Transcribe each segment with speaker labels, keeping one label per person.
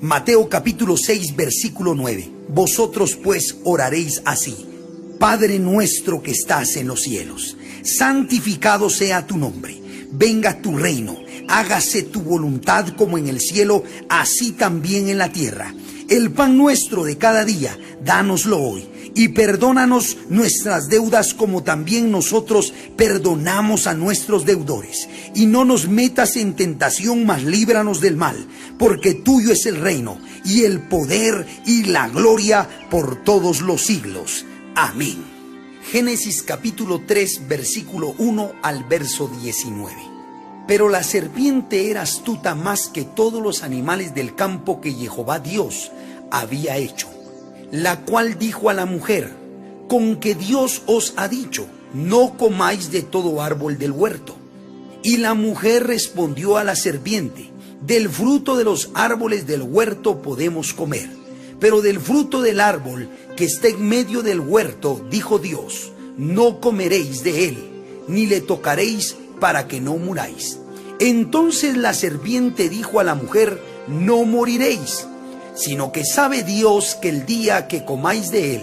Speaker 1: Mateo capítulo 6, versículo 9. Vosotros pues oraréis así: Padre nuestro que estás en los cielos, santificado sea tu nombre. Venga tu reino, hágase tu voluntad como en el cielo, así también en la tierra. El pan nuestro de cada día, dánoslo hoy. Y perdónanos nuestras deudas como también nosotros perdonamos a nuestros deudores. Y no nos metas en tentación, mas líbranos del mal, porque tuyo es el reino, y el poder, y la gloria por todos los siglos. Amén. Génesis capítulo 3, versículo 1 al verso 19. Pero la serpiente era astuta más que todos los animales del campo que Jehová Dios había hecho, la cual dijo a la mujer: con que Dios os ha dicho, no comáis de todo árbol del huerto. Y la mujer respondió a la serpiente: del fruto de los árboles del huerto podemos comer, pero del fruto del árbol que está en medio del huerto, dijo Dios, no comeréis de él, ni le tocaréis, para que no muráis. Entonces la serpiente dijo a la mujer: no moriréis, sino que sabe Dios que el día que comáis de él,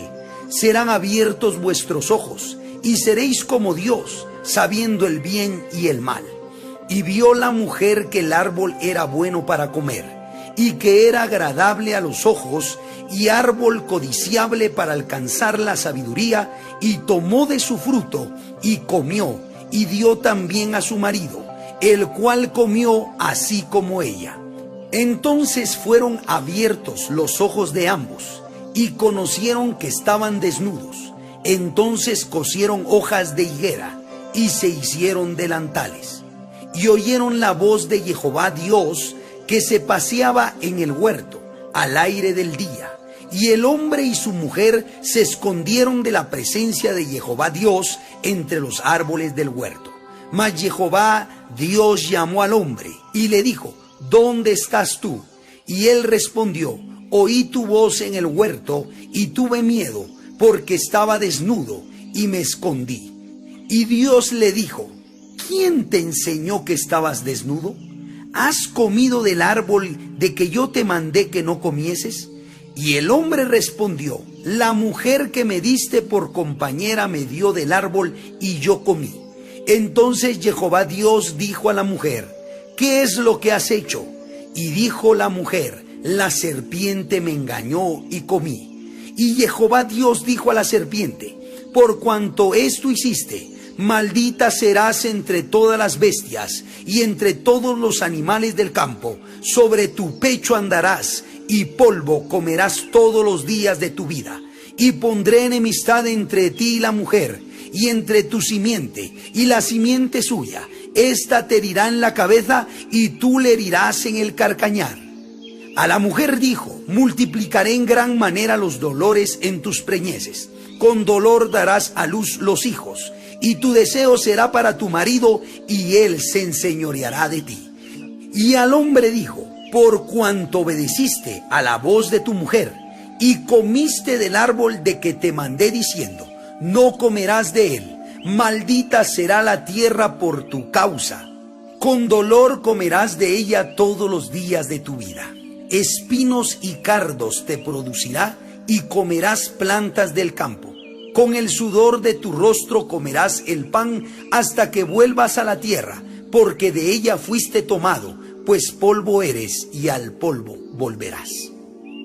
Speaker 1: serán abiertos vuestros ojos, y seréis como Dios, sabiendo el bien y el mal. Y vio la mujer que el árbol era bueno para comer, y que era agradable a los ojos, y árbol codiciable para alcanzar la sabiduría, y tomó de su fruto, y comió, y dio también a su marido, el cual comió así como ella. Entonces fueron abiertos los ojos de ambos, y conocieron que estaban desnudos. Entonces cosieron hojas de higuera, y se hicieron delantales. Y oyeron la voz de Jehová Dios, que se paseaba en el huerto, al aire del día. Y el hombre y su mujer se escondieron de la presencia de Jehová Dios entre los árboles del huerto. Mas Jehová Dios llamó al hombre, y le dijo: ¿dónde estás tú? Y él respondió: oí tu voz en el huerto, y tuve miedo, porque estaba desnudo, y me escondí. Y Dios le dijo: ¿quién te enseñó que estabas desnudo? ¿Has comido del árbol de que yo te mandé que no comieses? Y el hombre respondió: la mujer que me diste por compañera me dio del árbol, y yo comí. Entonces Jehová Dios dijo a la mujer: ¿qué es lo que has hecho? Y dijo la mujer: la serpiente me engañó y comí. Y Jehová Dios dijo a la serpiente: por cuanto esto hiciste, maldita serás entre todas las bestias y entre todos los animales del campo. Sobre tu pecho andarás, y polvo comerás todos los días de tu vida. Y pondré enemistad entre ti y la mujer, y entre tu simiente y la simiente suya. Esta te herirá en la cabeza, y tú le herirás en el carcañar. A la mujer dijo: multiplicaré en gran manera los dolores en tus preñeces. Con dolor darás a luz los hijos, y tu deseo será para tu marido, y él se enseñoreará de ti. Y al hombre dijo: por cuanto obedeciste a la voz de tu mujer, y comiste del árbol de que te mandé diciendo, no comerás de él, maldita será la tierra por tu causa. Con dolor comerás de ella todos los días de tu vida. Espinos y cardos te producirá, y comerás plantas del campo. Con el sudor de tu rostro comerás el pan hasta que vuelvas a la tierra, porque de ella fuiste tomado, pues polvo eres y al polvo volverás.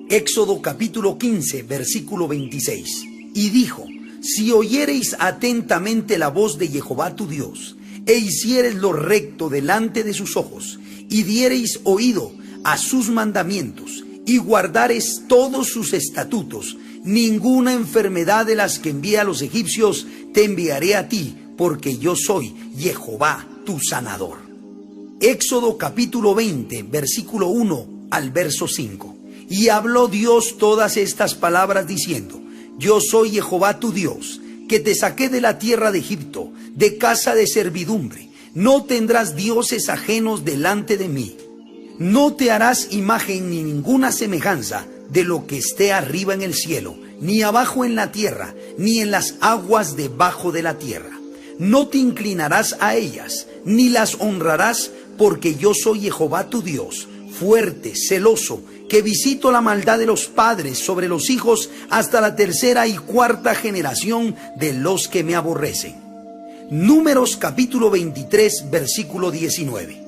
Speaker 1: Éxodo capítulo 15, versículo 26. Y dijo: si oyereis atentamente la voz de Jehová tu Dios, e hiciereis lo recto delante de sus ojos, y diereis oído a sus mandamientos, y guardareis todos sus estatutos, ninguna enfermedad de las que envié a los egipcios te enviaré a ti, porque yo soy Jehová tu sanador. Éxodo capítulo 20, versículo 1 al verso 5. Y habló Dios todas estas palabras diciendo: yo soy Jehová tu Dios, que te saqué de la tierra de Egipto, de casa de servidumbre. No tendrás dioses ajenos delante de mí. No te harás imagen ni ninguna semejanza de lo que esté arriba en el cielo, ni abajo en la tierra, ni en las aguas debajo de la tierra. No te inclinarás a ellas, ni las honrarás, porque yo soy Jehová tu Dios, fuerte, celoso, que visito la maldad de los padres sobre los hijos hasta la tercera y cuarta generación de los que me aborrecen. Números capítulo 23, versículo 19.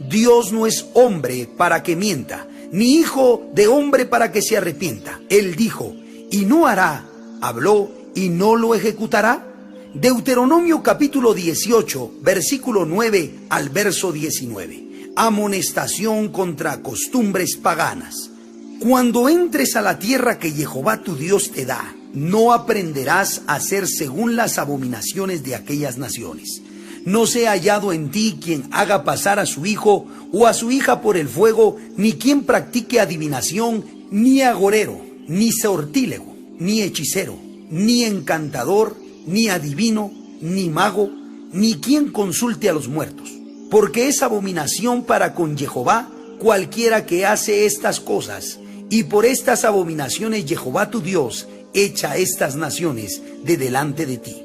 Speaker 1: Dios no es hombre para que mienta, ni hijo de hombre para que se arrepienta. Él dijo, y no hará, habló, y no lo ejecutará. Deuteronomio capítulo 18, versículo 9 al verso 19. Amonestación contra costumbres paganas. Cuando entres a la tierra que Jehová tu Dios te da, no aprenderás a hacer según las abominaciones de aquellas naciones. No sea hallado en ti quien haga pasar a su hijo o a su hija por el fuego, ni quien practique adivinación, ni agorero, ni sortílego, ni hechicero, ni encantador, ni adivino, ni mago, ni quien consulte a los muertos. Porque es abominación para con Jehová cualquiera que hace estas cosas, y por estas abominaciones Jehová tu Dios echa estas naciones de delante de ti.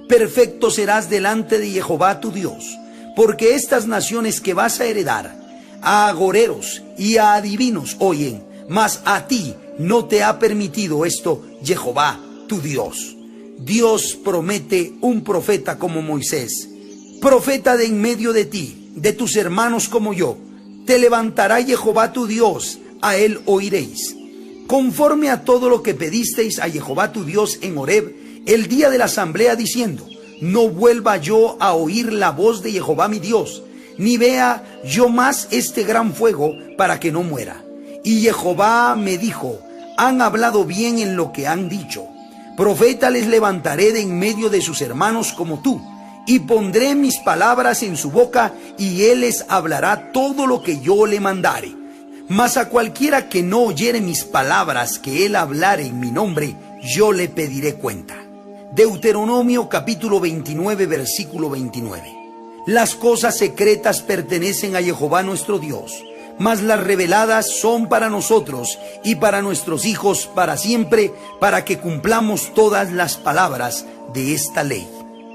Speaker 1: Perfecto serás delante de Jehová tu Dios, porque estas naciones que vas a heredar, a agoreros y a adivinos oyen, mas a ti no te ha permitido esto Jehová tu Dios. Dios promete un profeta como Moisés, profeta de en medio de ti, de tus hermanos como yo. Te levantará Jehová tu Dios, a él oiréis. Conforme a todo lo que pedisteis a Jehová tu Dios en Horeb, el día de la asamblea, diciendo, no vuelva yo a oír la voz de Jehová mi Dios, ni vea yo más este gran fuego, para que no muera. Y Jehová me dijo, han hablado bien en lo que han dicho. Profeta les levantaré de en medio de sus hermanos como tú, y pondré mis palabras en su boca, y él les hablará todo lo que yo le mandare. Mas a cualquiera que no oyere mis palabras que él hablare en mi nombre, yo le pediré cuenta. Deuteronomio capítulo 29, versículo 29. Las cosas secretas pertenecen a Jehová nuestro Dios, mas las reveladas son para nosotros y para nuestros hijos para siempre, para que cumplamos todas las palabras de esta ley.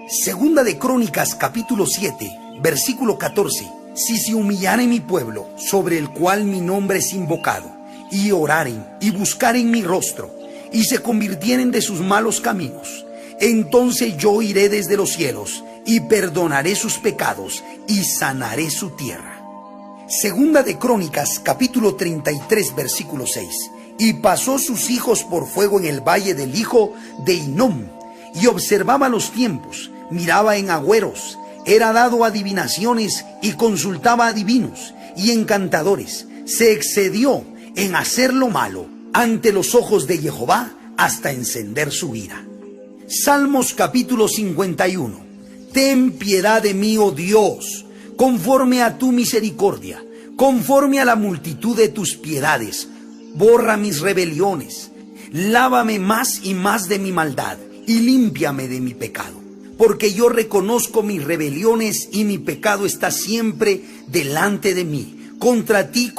Speaker 1: Segunda de Crónicas capítulo 7, versículo 14. Si se humillare mi pueblo, sobre el cual mi nombre es invocado, y oraren y buscaren mi rostro, y se convirtieren de sus malos caminos, entonces yo iré desde los cielos, y perdonaré sus pecados, y sanaré su tierra. Segunda de Crónicas, capítulo 33, versículo 6. Y pasó sus hijos por fuego en el valle del hijo de Hinnom, y observaba los tiempos, miraba en agüeros, era dado adivinaciones y consultaba adivinos y encantadores. Se excedió en hacer lo malo ante los ojos de Jehová hasta encender su ira. Salmos capítulo 51. Ten piedad de mí, oh Dios, conforme a tu misericordia, conforme a la multitud de tus piedades. Borra mis rebeliones, lávame más y más de mi maldad y límpiame de mi pecado. Porque yo reconozco mis rebeliones y mi pecado está siempre delante de mí. Contra ti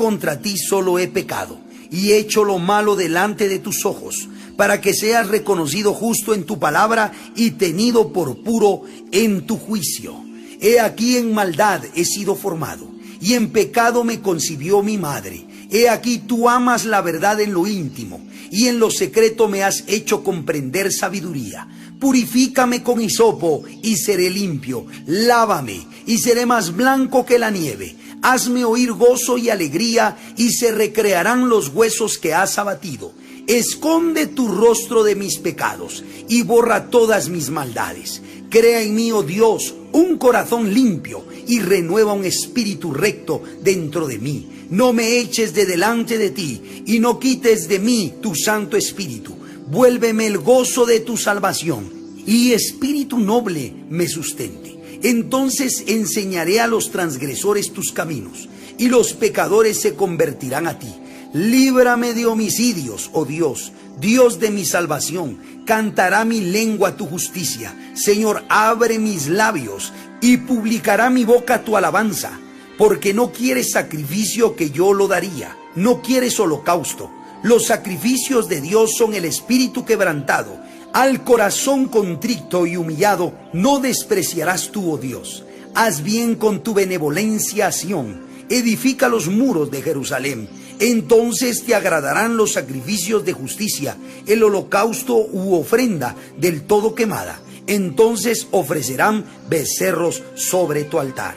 Speaker 1: solo he pecado y he hecho lo malo delante de tus ojos, para que seas reconocido justo en tu palabra y tenido por puro en tu juicio. He aquí en maldad he sido formado, y en pecado me concibió mi madre. He aquí tú amas la verdad en lo íntimo, y en lo secreto me has hecho comprender sabiduría. Purifícame con hisopo y seré limpio, lávame y seré más blanco que la nieve. Hazme oír gozo y alegría, y se recrearán los huesos que has abatido. Esconde tu rostro de mis pecados y borra todas mis maldades. Crea en mí, oh Dios, un corazón limpio, y renueva un espíritu recto dentro de mí. No me eches de delante de ti, y no quites de mí tu Santo Espíritu. Vuélveme el gozo de tu salvación, y espíritu noble me sustente. Entonces enseñaré a los transgresores tus caminos, y los pecadores se convertirán a ti. Líbrame de homicidios, oh Dios, Dios de mi salvación. Cantará mi lengua tu justicia. Señor, abre mis labios, y publicará mi boca tu alabanza. Porque no quieres sacrificio que yo lo daría, no quieres holocausto. Los sacrificios de Dios son el espíritu quebrantado. Al corazón contrito y humillado no despreciarás tú, oh Dios. Haz bien con tu benevolencia a Sión. edifica los muros de Jerusalén. Entonces te agradarán los sacrificios de justicia, el holocausto u ofrenda del todo quemada. Entonces ofrecerán becerros sobre tu altar.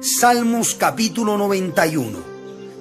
Speaker 1: Salmos capítulo 91.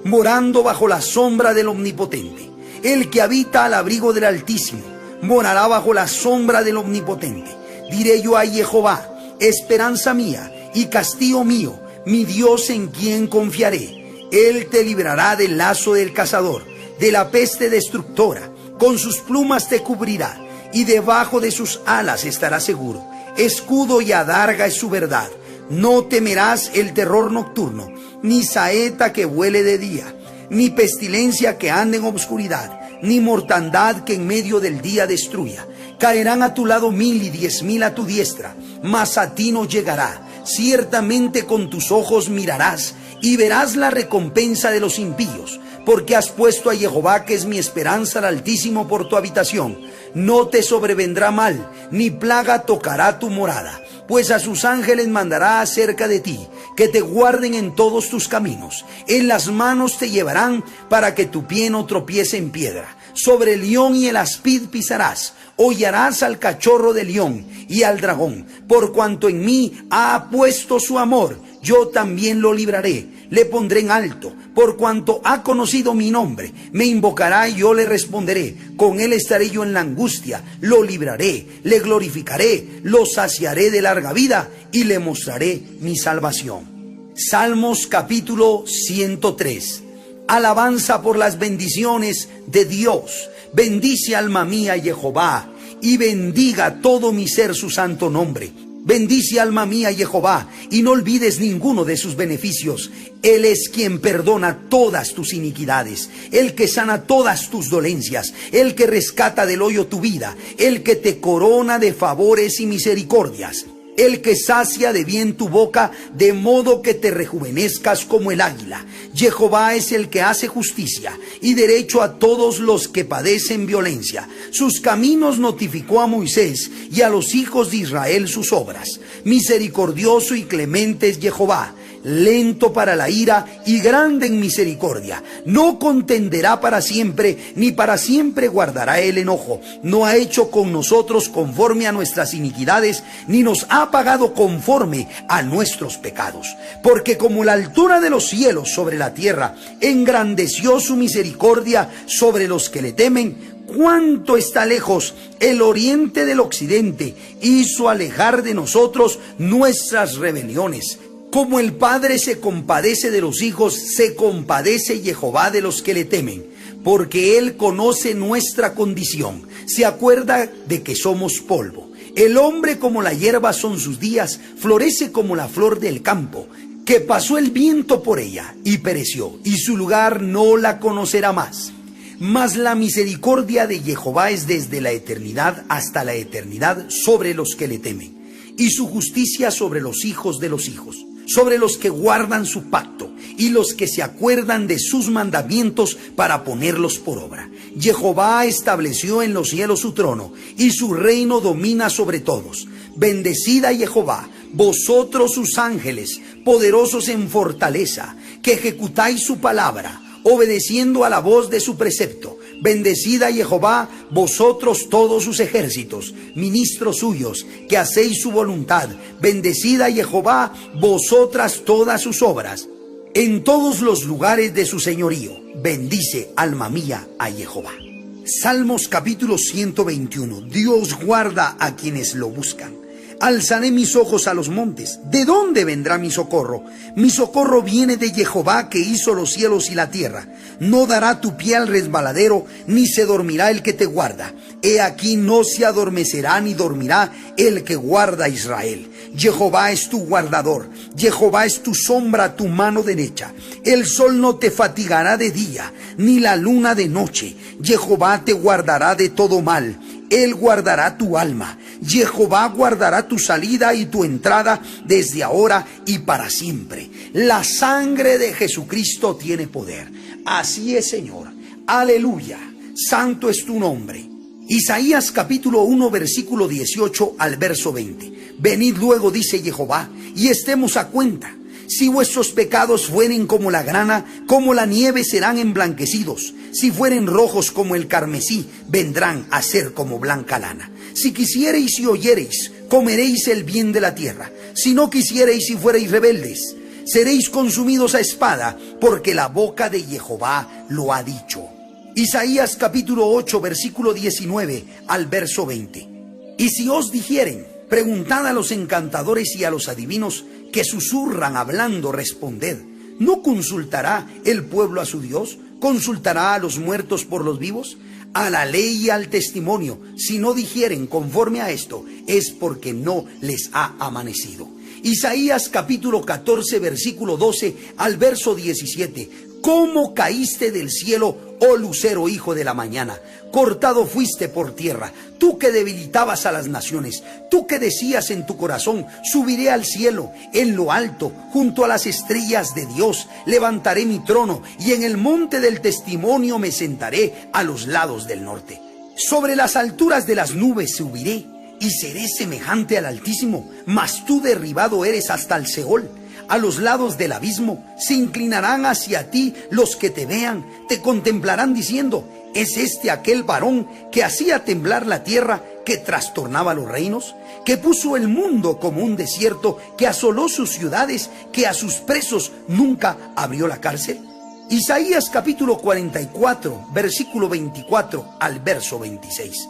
Speaker 1: Morando bajo la sombra del Omnipotente. El que habita al abrigo del Altísimo morará bajo la sombra del Omnipotente. Diré yo a Jehová, esperanza mía y castillo mío, mi Dios en quien confiaré. Él te librará del lazo del cazador, de la peste destructora. Con sus plumas te cubrirá, y debajo de sus alas estarás seguro. Escudo y adarga es su verdad. No temerás el terror nocturno, ni saeta que vuele de día, ni pestilencia que ande en obscuridad, ni mortandad que en medio del día destruya. Caerán a tu lado 1000 y 10.000 a tu diestra, mas a ti no llegará. Ciertamente con tus ojos mirarás y verás la recompensa de los impíos, porque has puesto a Jehová, que es mi esperanza, al Altísimo por tu habitación. No te sobrevendrá mal, ni plaga tocará tu morada, pues a sus ángeles mandará acerca de ti, que te guarden en todos tus caminos. En las manos te llevarán, para que tu pie no tropiece en piedra. Sobre el león y el aspid pisarás. Hollarás al cachorro del león y al dragón. Por cuanto en mí ha puesto su amor, yo también lo libraré. Le pondré en alto, por cuanto ha conocido mi nombre. Me invocará y yo le responderé. Con él estaré yo en la angustia. Lo libraré, le glorificaré, lo saciaré de larga vida y le mostraré mi salvación. Salmos capítulo 103. Alabanza por las bendiciones de Dios. Bendice alma mía Jehová, y bendiga todo mi ser su santo nombre. Bendice alma mía Jehová, y no olvides ninguno de sus beneficios. Él es quien perdona todas tus iniquidades, el que sana todas tus dolencias, el que rescata del hoyo tu vida, el que te corona de favores y misericordias, el que sacia de bien tu boca, de modo que te rejuvenezcas como el águila. Jehová es el que hace justicia y derecho a todos los que padecen violencia. Sus caminos notificó a Moisés, y a los hijos de Israel sus obras. Misericordioso y clemente es Jehová, lento para la ira y grande en misericordia. No contenderá para siempre, ni para siempre guardará el enojo. No ha hecho con nosotros conforme a nuestras iniquidades, ni nos ha pagado conforme a nuestros pecados. Porque como la altura de los cielos sobre la tierra, engrandeció su misericordia sobre los que le temen, cuánto está lejos el oriente del occidente, hizo alejar de nosotros nuestras rebeliones. Como el Padre se compadece de los hijos, se compadece Jehová de los que le temen, porque Él conoce nuestra condición, se acuerda de que somos polvo. El hombre como la hierba son sus días, florece como la flor del campo, que pasó el viento por ella y pereció, y su lugar no la conocerá más. Mas la misericordia de Jehová es desde la eternidad hasta la eternidad sobre los que le temen, y su justicia sobre los hijos de los hijos, sobre los que guardan su pacto y los que se acuerdan de sus mandamientos para ponerlos por obra. Jehová estableció en los cielos su trono, y su reino domina sobre todos. Bendecid a Jehová, vosotros sus ángeles, poderosos en fortaleza, que ejecutáis su palabra, obedeciendo a la voz de su precepto. Bendecid a Jehová, vosotros todos sus ejércitos, ministros suyos, que hacéis su voluntad. Bendecid a Jehová, vosotras todas sus obras, en todos los lugares de su señorío. Bendice, alma mía, a Jehová. Salmos capítulo 121. Dios guarda a quienes lo buscan. Alzaré mis ojos a los montes. ¿De dónde vendrá mi socorro? Mi socorro viene de Jehová, que hizo los cielos y la tierra. No dará tu pie al resbaladero, ni se dormirá el que te guarda. He aquí no se adormecerá ni dormirá el que guarda a Israel. Jehová es tu guardador, Jehová es tu sombra, tu mano derecha. El sol no te fatigará de día, ni la luna de noche. Jehová te guardará de todo mal. Él guardará tu alma. Jehová guardará tu salida y tu entrada desde ahora y para siempre. La sangre de Jesucristo tiene poder. Así es, Señor. Aleluya. Santo es tu nombre. Isaías capítulo 1, versículo 18 al verso 20. Venid luego, dice Jehová, y estemos a cuenta. Si vuestros pecados fueren como la grana, como la nieve serán emblanquecidos. Si fueren rojos como el carmesí, vendrán a ser como blanca lana. Si quisiereis y oyereis, comeréis el bien de la tierra. Si no quisiereis y fuereis rebeldes, seréis consumidos a espada, porque la boca de Jehová lo ha dicho. Isaías capítulo 8, versículo 19 al verso 20. Y si os dijeren, preguntad a los encantadores y a los adivinos que susurran hablando, responded. ¿No consultará el pueblo a su Dios? ¿Consultará a los muertos por los vivos? A la ley y al testimonio, si no dijeren conforme a esto, es porque no les ha amanecido. Isaías capítulo 14, versículo 12 al verso 17. ¿Cómo caíste del cielo, oh lucero, hijo de la mañana? Cortado fuiste por tierra, tú que debilitabas a las naciones, tú que decías en tu corazón, subiré al cielo, en lo alto, junto a las estrellas de Dios, levantaré mi trono, y en el monte del testimonio me sentaré a los lados del norte. Sobre las alturas de las nubes subiré, y seré semejante al Altísimo, mas tú derribado eres hasta el Seol. A los lados del abismo se inclinarán hacia ti los que te vean, te contemplarán diciendo, ¿es este aquel varón que hacía temblar la tierra, que trastornaba los reinos, que puso el mundo como un desierto, que asoló sus ciudades, que a sus presos nunca abrió la cárcel? Isaías capítulo 44, versículo 24 al verso 26.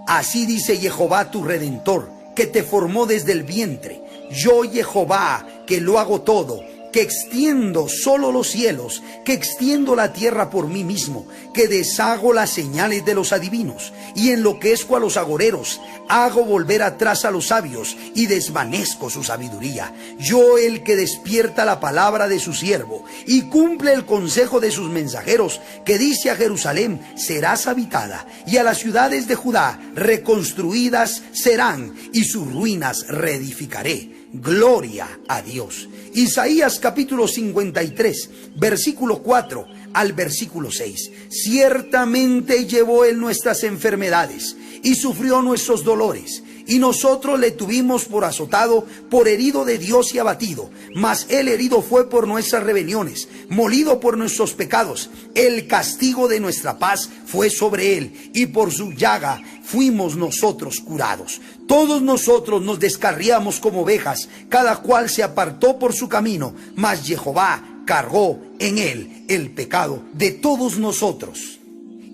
Speaker 1: Así dice Jehová tu Redentor, que te formó desde el vientre. Yo, Jehová, que lo hago todo, que extiendo solo los cielos, que extiendo la tierra por mí mismo, que deshago las señales de los adivinos, y enloquezco a los agoreros, hago volver atrás a los sabios, y desvanezco su sabiduría. Yo, el que despierta la palabra de su siervo, y cumple el consejo de sus mensajeros, que dice a Jerusalén, serás habitada, y a las ciudades de Judá, reconstruidas serán, y sus ruinas reedificaré. Gloria a Dios. Isaías capítulo 53, versículo 4 al versículo 6. Ciertamente llevó él nuestras enfermedades y sufrió nuestros dolores, y nosotros le tuvimos por azotado, por herido de Dios y abatido. Mas él herido fue por nuestras rebeliones, molido por nuestros pecados. El castigo de nuestra paz fue sobre él, y por su llaga fuimos nosotros curados. Todos nosotros nos descarriamos como ovejas, cada cual se apartó por su camino, mas Jehová cargó en él el pecado de todos nosotros.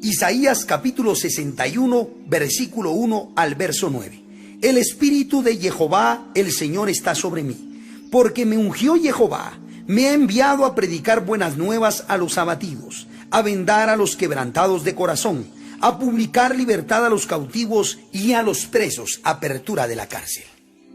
Speaker 1: Isaías capítulo 61, versículo 1 al verso 9. El Espíritu de Jehová, el Señor, está sobre mí, porque me ungió Jehová, me ha enviado a predicar buenas nuevas a los abatidos, a vendar a los quebrantados de corazón, a publicar libertad a los cautivos y a los presos, apertura de la cárcel,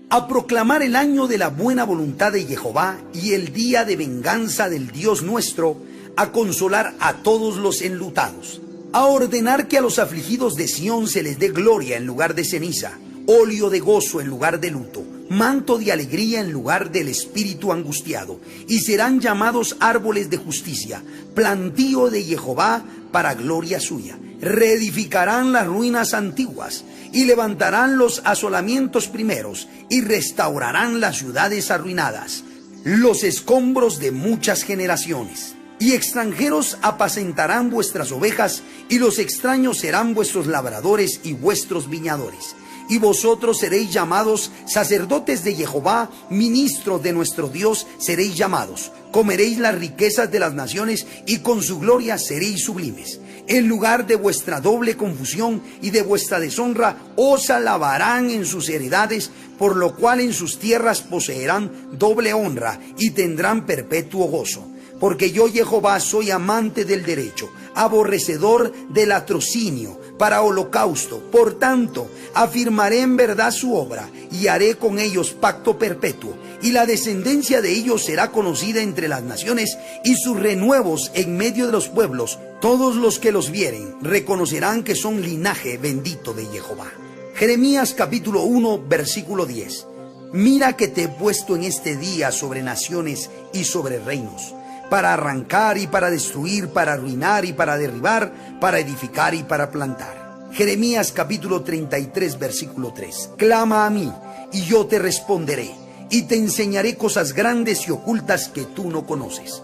Speaker 1: a proclamar el año de la buena voluntad de Jehová y el día de venganza del Dios nuestro, a consolar a todos los enlutados, a ordenar que a los afligidos de Sión se les dé gloria en lugar de ceniza, óleo de gozo en lugar de luto, manto de alegría en lugar del espíritu angustiado, y serán llamados árboles de justicia, plantío de Jehová para gloria suya. Reedificarán las ruinas antiguas, y levantarán los asolamientos primeros, y restaurarán las ciudades arruinadas, los escombros de muchas generaciones. Y extranjeros apacentarán vuestras ovejas, y los extraños serán vuestros labradores y vuestros viñadores. Y vosotros seréis llamados sacerdotes de Jehová, ministros de nuestro Dios seréis llamados. Comeréis las riquezas de las naciones, y con su gloria seréis sublimes. En lugar de vuestra doble confusión y de vuestra deshonra, os alabarán en sus heredades, por lo cual en sus tierras poseerán doble honra y tendrán perpetuo gozo. Porque yo, Jehová, soy amante del derecho, aborrecedor del latrocinio, para holocausto. Por tanto, afirmaré en verdad su obra, y haré con ellos pacto perpetuo, y la descendencia de ellos será conocida entre las naciones, y sus renuevos en medio de los pueblos. Todos los que los vieren reconocerán que son linaje bendito de Jehová. Jeremías capítulo 1, versículo 10. Mira que te he puesto en este día sobre naciones y sobre reinos, para arrancar y para destruir, para arruinar y para derribar, para edificar y para plantar. Jeremías capítulo 33, versículo 3. Clama a mí, y yo te responderé, y te enseñaré cosas grandes y ocultas que tú no conoces.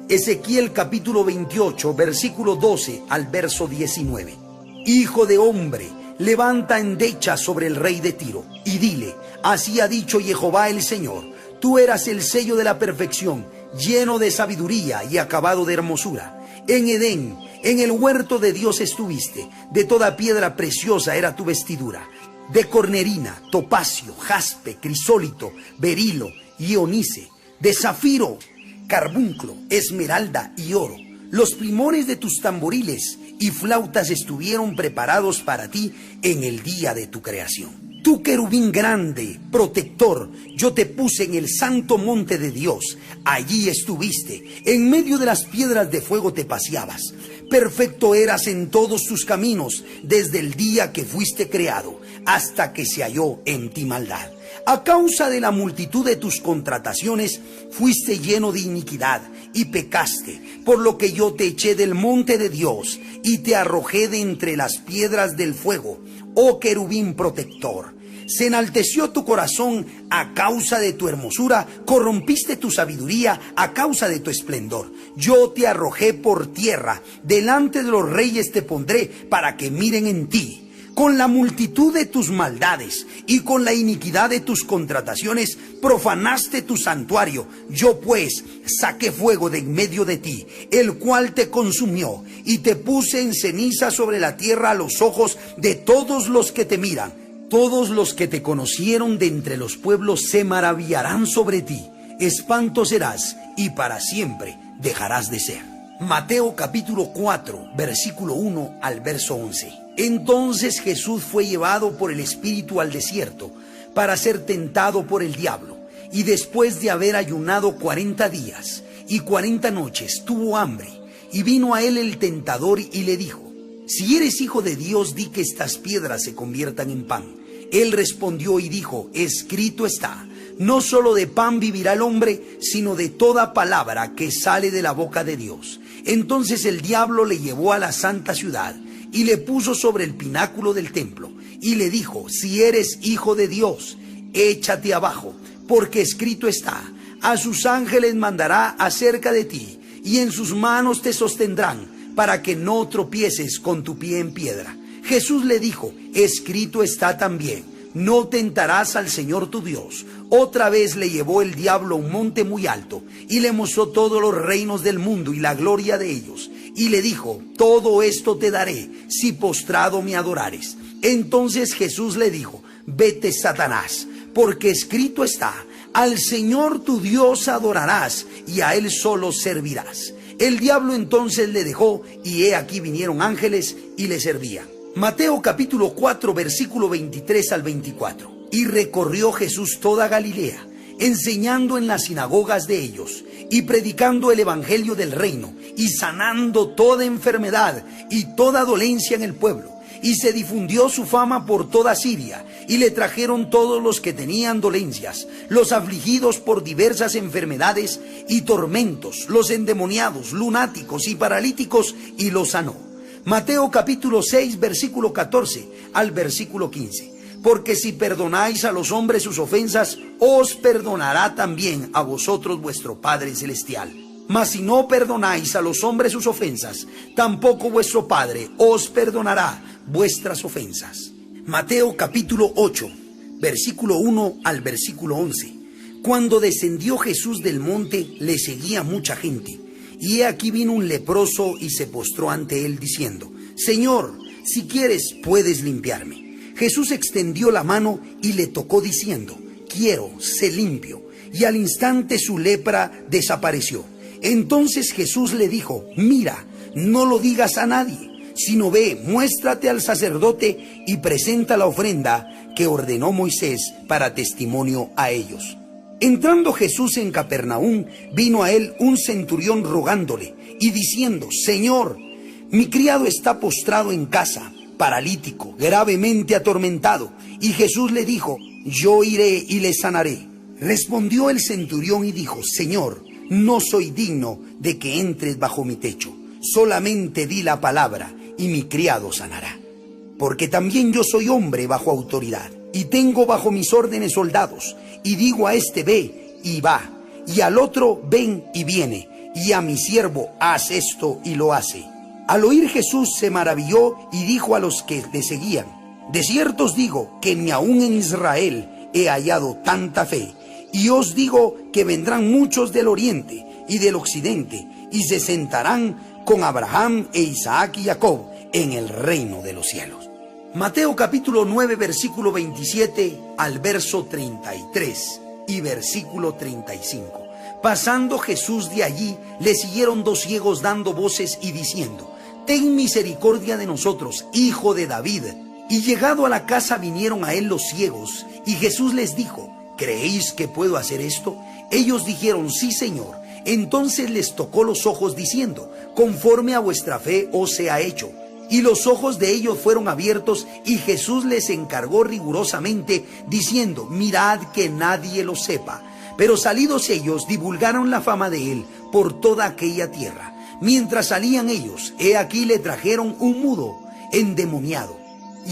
Speaker 1: Ezequiel capítulo 28, versículo 12 al verso 19. Hijo de hombre, levanta endecha sobre el rey de Tiro y dile: así ha dicho Jehová el Señor, tú eras el sello de la perfección, lleno de sabiduría y acabado de hermosura. En Edén, en el huerto de Dios estuviste, de toda piedra preciosa era tu vestidura, de cornerina, topacio, jaspe, crisólito, berilo y onice, de zafiro, carbunclo, esmeralda y oro. Los primores de tus tamboriles y flautas estuvieron preparados para ti en el día de tu creación. Tú, querubín grande, protector, yo te puse en el santo monte de Dios. Allí estuviste, en medio de las piedras de fuego te paseabas. Perfecto eras en todos tus caminos, desde el día que fuiste creado, hasta que se halló en ti maldad. A causa de la multitud de tus contrataciones, fuiste lleno de iniquidad y pecaste, por lo que yo te eché del monte de Dios y te arrojé de entre las piedras del fuego, oh querubín protector. Se enalteció tu corazón a causa de tu hermosura, corrompiste tu sabiduría a causa de tu esplendor. Yo te arrojé por tierra, delante de los reyes te pondré para que miren en ti. Con la multitud de tus maldades y con la iniquidad de tus contrataciones profanaste tu santuario. Yo pues saqué fuego de en medio de ti, el cual te consumió, y te puse en ceniza sobre la tierra a los ojos de todos los que te miran. Todos los que te conocieron de entre los pueblos se maravillarán sobre ti. Espanto serás y para siempre dejarás de ser. Mateo capítulo 4, versículo 1 al verso 11. Entonces Jesús fue llevado por el Espíritu al desierto para ser tentado por el diablo. Y después de haber ayunado 40 días y 40 noches, tuvo hambre. Y vino a él el tentador y le dijo: si eres hijo de Dios, di que estas piedras se conviertan en pan. Él respondió y dijo: escrito está, no solo de pan vivirá el hombre, sino de toda palabra que sale de la boca de Dios. Entonces el diablo le llevó a la santa ciudad y le puso sobre el pináculo del templo y le dijo: si eres hijo de Dios, échate abajo, porque escrito está, a sus ángeles mandará acerca de ti, y en sus manos te sostendrán, para que no tropieces con tu pie en piedra. Jesús le dijo: escrito está también, no tentarás al Señor tu Dios. Otra vez le llevó el diablo a un monte muy alto y le mostró todos los reinos del mundo y la gloria de ellos. Y le dijo: todo esto te daré si postrado me adorares. Entonces Jesús le dijo: vete, Satanás, porque escrito está, al Señor tu Dios adorarás y a Él solo servirás. El diablo entonces le dejó, y he aquí vinieron ángeles y le servían. Mateo capítulo 4, versículo 23 al 24. Y recorrió Jesús toda Galilea, enseñando en las sinagogas de ellos, y predicando el evangelio del reino, y sanando toda enfermedad y toda dolencia en el pueblo. Y se difundió su fama por toda Siria, y le trajeron todos los que tenían dolencias, los afligidos por diversas enfermedades y tormentos, los endemoniados, lunáticos y paralíticos, y los sanó. Mateo capítulo 6, versículo 14 al versículo 15. Porque si perdonáis a los hombres sus ofensas, os perdonará también a vosotros vuestro Padre Celestial. Mas si no perdonáis a los hombres sus ofensas, tampoco vuestro Padre os perdonará vuestras ofensas. Mateo capítulo 8, versículo 1 al versículo 11. Cuando descendió Jesús del monte, le seguía mucha gente. Y he aquí vino un leproso y se postró ante él diciendo: Señor, si quieres, puedes limpiarme. Jesús extendió la mano y le tocó diciendo: quiero, sé limpio. Y al instante su lepra desapareció. Entonces Jesús le dijo: mira, no lo digas a nadie, sino ve, muéstrate al sacerdote y presenta la ofrenda que ordenó Moisés para testimonio a ellos. Entrando Jesús en Capernaum, vino a él un centurión rogándole y diciendo: Señor, mi criado está postrado en casa, paralítico, gravemente atormentado. Y Jesús le dijo: yo iré y le sanaré. Respondió el centurión y dijo: Señor, no soy digno de que entres bajo mi techo. Solamente di la palabra y mi criado sanará. Porque también yo soy hombre bajo autoridad, y tengo bajo mis órdenes soldados, y digo a este ve y va, y al otro ven y viene, y a mi siervo haz esto y lo hace. Al oír Jesús se maravilló y dijo a los que le seguían: de cierto os digo que ni aun en Israel he hallado tanta fe. Y os digo que vendrán muchos del oriente y del occidente y se sentarán con Abraham e Isaac y Jacob en el reino de los cielos. Mateo capítulo 9, versículo 27 al verso 33 y versículo 35. Pasando Jesús de allí, le siguieron dos ciegos dando voces y diciendo: ten misericordia de nosotros, hijo de David. Y llegado a la casa vinieron a él los ciegos, y Jesús les dijo: ¿creéis que puedo hacer esto? Ellos dijeron: sí, Señor. Entonces les tocó los ojos diciendo: conforme a vuestra fe os sea hecho. Y los ojos de ellos fueron abiertos, y Jesús les encargó rigurosamente, diciendo: mirad que nadie lo sepa. Pero salidos ellos, divulgaron la fama de él por toda aquella tierra. Mientras salían ellos, he aquí le trajeron un mudo endemoniado.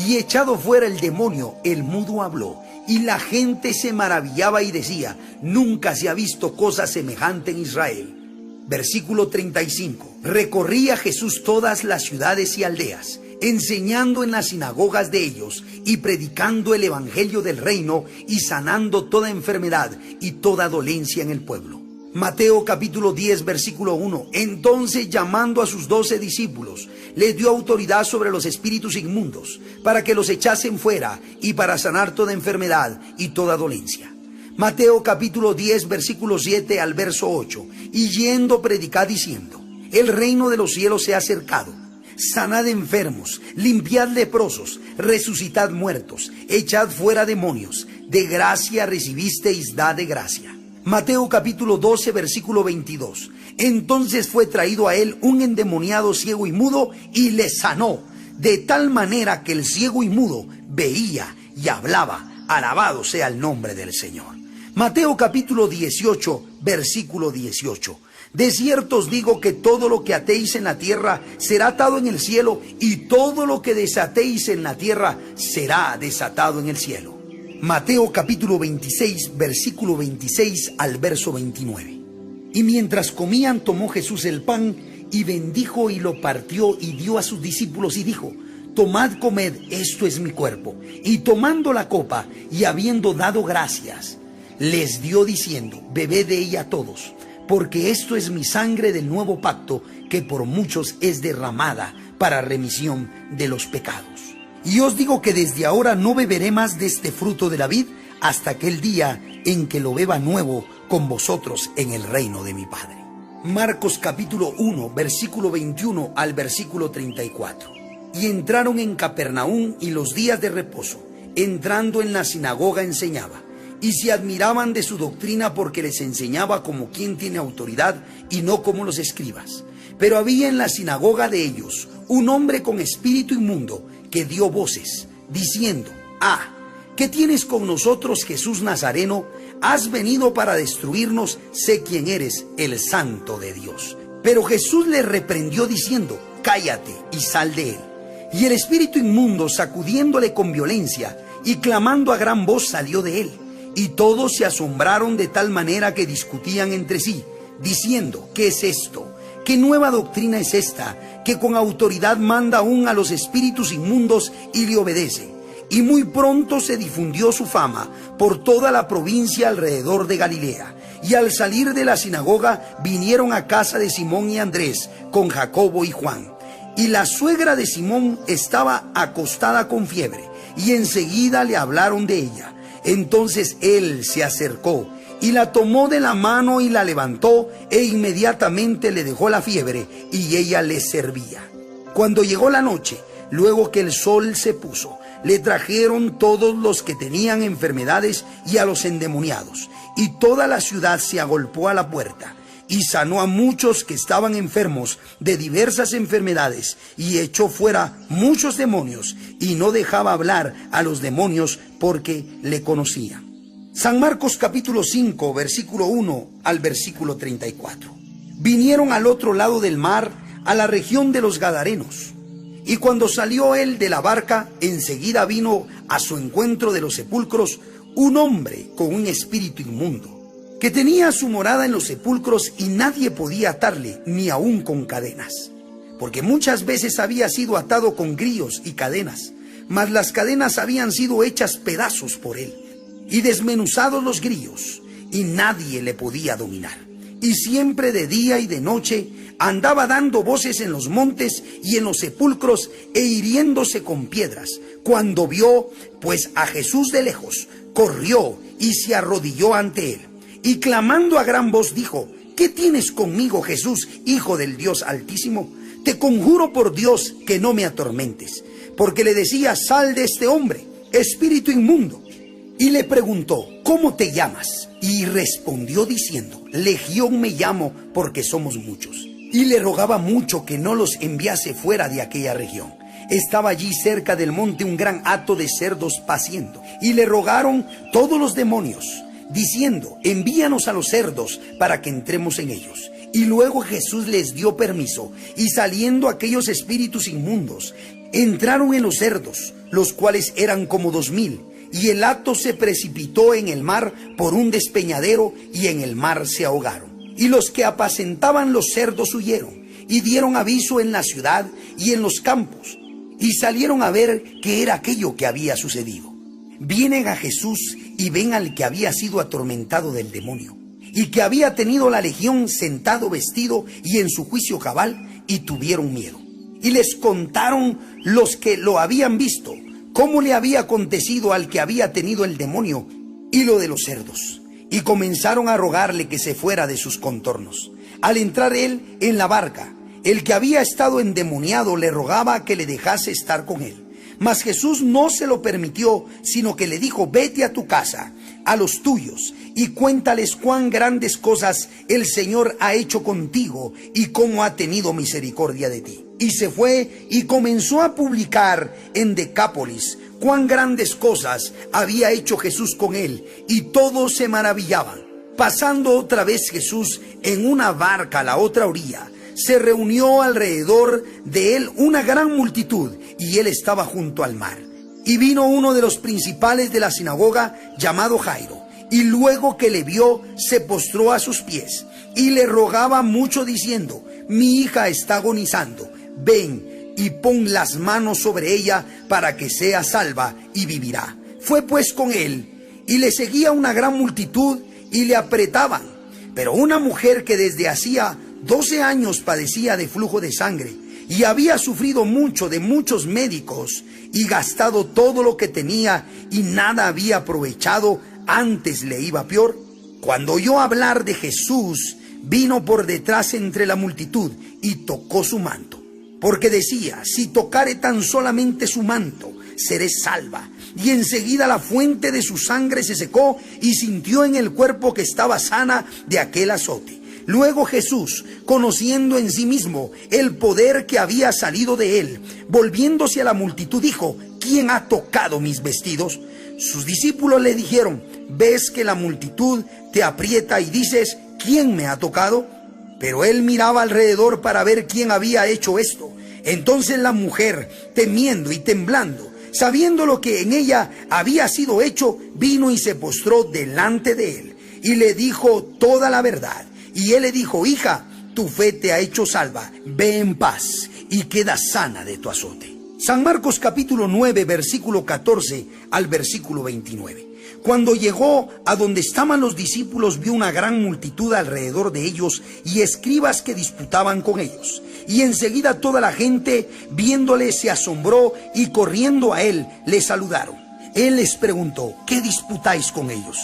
Speaker 1: Y echado fuera el demonio, el mudo habló. Y la gente se maravillaba y decía: nunca se ha visto cosa semejante en Israel. Versículo 35. Recorría Jesús todas las ciudades y aldeas, enseñando en las sinagogas de ellos y predicando el evangelio del reino y sanando toda enfermedad y toda dolencia en el pueblo. Mateo capítulo 10, versículo 1. Entonces, llamando a sus 12 discípulos, les dio autoridad sobre los espíritus inmundos, para que los echasen fuera y para sanar toda enfermedad y toda dolencia. Mateo capítulo 10, versículo 7 al verso 8. Y yendo predicad diciendo: el reino de los cielos se ha acercado. Sanad enfermos, limpiad leprosos, resucitad muertos, echad fuera demonios. De gracia recibisteis, dad de gracia. Mateo capítulo 12, versículo 22. Entonces fue traído a él un endemoniado ciego y mudo y le sanó, de tal manera que el ciego y mudo veía y hablaba. Alabado sea el nombre del Señor. Mateo capítulo 18, versículo 18. De cierto os digo que todo lo que atéis en la tierra será atado en el cielo, y todo lo que desatéis en la tierra será desatado en el cielo. Mateo capítulo 26, versículo 26 al verso 29. Y mientras comían, tomó Jesús el pan y bendijo y lo partió y dio a sus discípulos y dijo: tomad, comed, esto es mi cuerpo. Y tomando la copa y habiendo dado gracias, les dio diciendo: bebed de ella todos, porque esto es mi sangre del nuevo pacto, que por muchos es derramada para remisión de los pecados. Y os digo que desde ahora no beberé más de este fruto de la vid hasta aquel día en que lo beba nuevo con vosotros en el reino de mi Padre. Marcos capítulo 1, versículo 21 al versículo 34. Y entraron en Capernaum, y los días de reposo, entrando en la sinagoga enseñaba. Y se admiraban de su doctrina, porque les enseñaba como quien tiene autoridad y no como los escribas. Pero había en la sinagoga de ellos un hombre con espíritu inmundo, que dio voces, diciendo: ¿qué tienes con nosotros, Jesús Nazareno? Has venido para destruirnos. Sé quién eres, el Santo de Dios. Pero Jesús le reprendió diciendo: cállate y sal de él. Y el espíritu inmundo, sacudiéndole con violencia y clamando a gran voz, salió de él. Y todos se asombraron de tal manera que discutían entre sí, diciendo: ¿qué es esto? ¿Qué nueva doctrina es esta, que con autoridad manda aún a los espíritus inmundos y le obedece? Y muy pronto se difundió su fama por toda la provincia alrededor de Galilea. Y al salir de la sinagoga vinieron a casa de Simón y Andrés con Jacobo y Juan. Y la suegra de Simón estaba acostada con fiebre, y enseguida le hablaron de ella. Entonces él se acercó y la tomó de la mano y la levantó, e inmediatamente le dejó la fiebre, y ella le servía. Cuando llegó la noche, luego que el sol se puso, le trajeron todos los que tenían enfermedades y a los endemoniados, y toda la ciudad se agolpó a la puerta. Y sanó a muchos que estaban enfermos de diversas enfermedades, y echó fuera muchos demonios, y no dejaba hablar a los demonios porque le conocían. San Marcos capítulo 5, versículo 1 al versículo 34. Vinieron al otro lado del mar, a la región de los Gadarenos. Y cuando salió él de la barca, enseguida vino a su encuentro de los sepulcros un hombre con un espíritu inmundo, que tenía su morada en los sepulcros y nadie podía atarle, ni aun con cadenas, porque muchas veces había sido atado con grillos y cadenas, mas las cadenas habían sido hechas pedazos por él, y desmenuzados los grillos, y nadie le podía dominar. Y siempre de día y de noche andaba dando voces en los montes y en los sepulcros e hiriéndose con piedras. Cuando vio pues a Jesús de lejos, corrió y se arrodilló ante él, y clamando a gran voz dijo: ¿Qué tienes conmigo, Jesús, Hijo del Dios Altísimo? Te conjuro por Dios que no me atormentes. Porque le decía: sal de este hombre, espíritu inmundo. Y le preguntó: ¿cómo te llamas? Y respondió diciendo: Legión me llamo, porque somos muchos. Y le rogaba mucho que no los enviase fuera de aquella región. Estaba allí cerca del monte un gran hato de cerdos paciendo, y le rogaron todos los demonios, diciendo: envíanos a los cerdos para que entremos en ellos. Y luego Jesús les dio permiso, y saliendo aquellos espíritus inmundos, entraron en los cerdos, los cuales eran como 2000, y el hato se precipitó en el mar por un despeñadero, y en el mar se ahogaron. Y los que apacentaban los cerdos huyeron, y dieron aviso en la ciudad y en los campos, y salieron a ver qué era aquello que había sucedido. Vienen a Jesús y ven al que había sido atormentado del demonio, y que había tenido la legión sentado vestido y en su juicio cabal, y tuvieron miedo. Y les contaron los que lo habían visto, cómo le había acontecido al que había tenido el demonio, y lo de los cerdos. Y comenzaron a rogarle que se fuera de sus contornos. Al entrar él en la barca, el que había estado endemoniado le rogaba que le dejase estar con él. Mas Jesús no se lo permitió, sino que le dijo: vete a tu casa, a los tuyos, y cuéntales cuán grandes cosas el Señor ha hecho contigo y cómo ha tenido misericordia de ti. Y se fue y comenzó a publicar en Decápolis cuán grandes cosas había hecho Jesús con él, y todos se maravillaban. Pasando otra vez Jesús en una barca a la otra orilla, se reunió alrededor de él una gran multitud, y él estaba junto al mar. Y vino uno de los principales de la sinagoga, llamado Jairo, y luego que le vio, se postró a sus pies, y le rogaba mucho diciendo: mi hija está agonizando, ven y pon las manos sobre ella para que sea salva y vivirá. Fue pues con él, y le seguía una gran multitud, y le apretaban. Pero una mujer que desde hacía 12 años padecía de flujo de sangre, y había sufrido mucho de muchos médicos, y gastado todo lo que tenía, y nada había aprovechado, antes le iba peor, cuando oyó hablar de Jesús, vino por detrás entre la multitud, y tocó su manto. Porque decía: si tocare tan solamente su manto, seré salva. Y enseguida la fuente de su sangre se secó, y sintió en el cuerpo que estaba sana de aquel azote. Luego Jesús, conociendo en sí mismo el poder que había salido de él, volviéndose a la multitud, dijo: ¿quién ha tocado mis vestidos? Sus discípulos le dijeron: ¿ves que la multitud te aprieta y dices: ¿quién me ha tocado? Pero él miraba alrededor para ver quién había hecho esto. Entonces la mujer, temiendo y temblando, sabiendo lo que en ella había sido hecho, vino y se postró delante de él, y le dijo toda la verdad. Y él le dijo: hija, tu fe te ha hecho salva, ve en paz y queda sana de tu azote. San Marcos capítulo 9, versículo 14 al versículo 29. Cuando llegó a donde estaban los discípulos, vio una gran multitud alrededor de ellos y escribas que disputaban con ellos. Y enseguida toda la gente, viéndole, se asombró, y corriendo a él, le saludaron. Él les preguntó: ¿qué disputáis con ellos?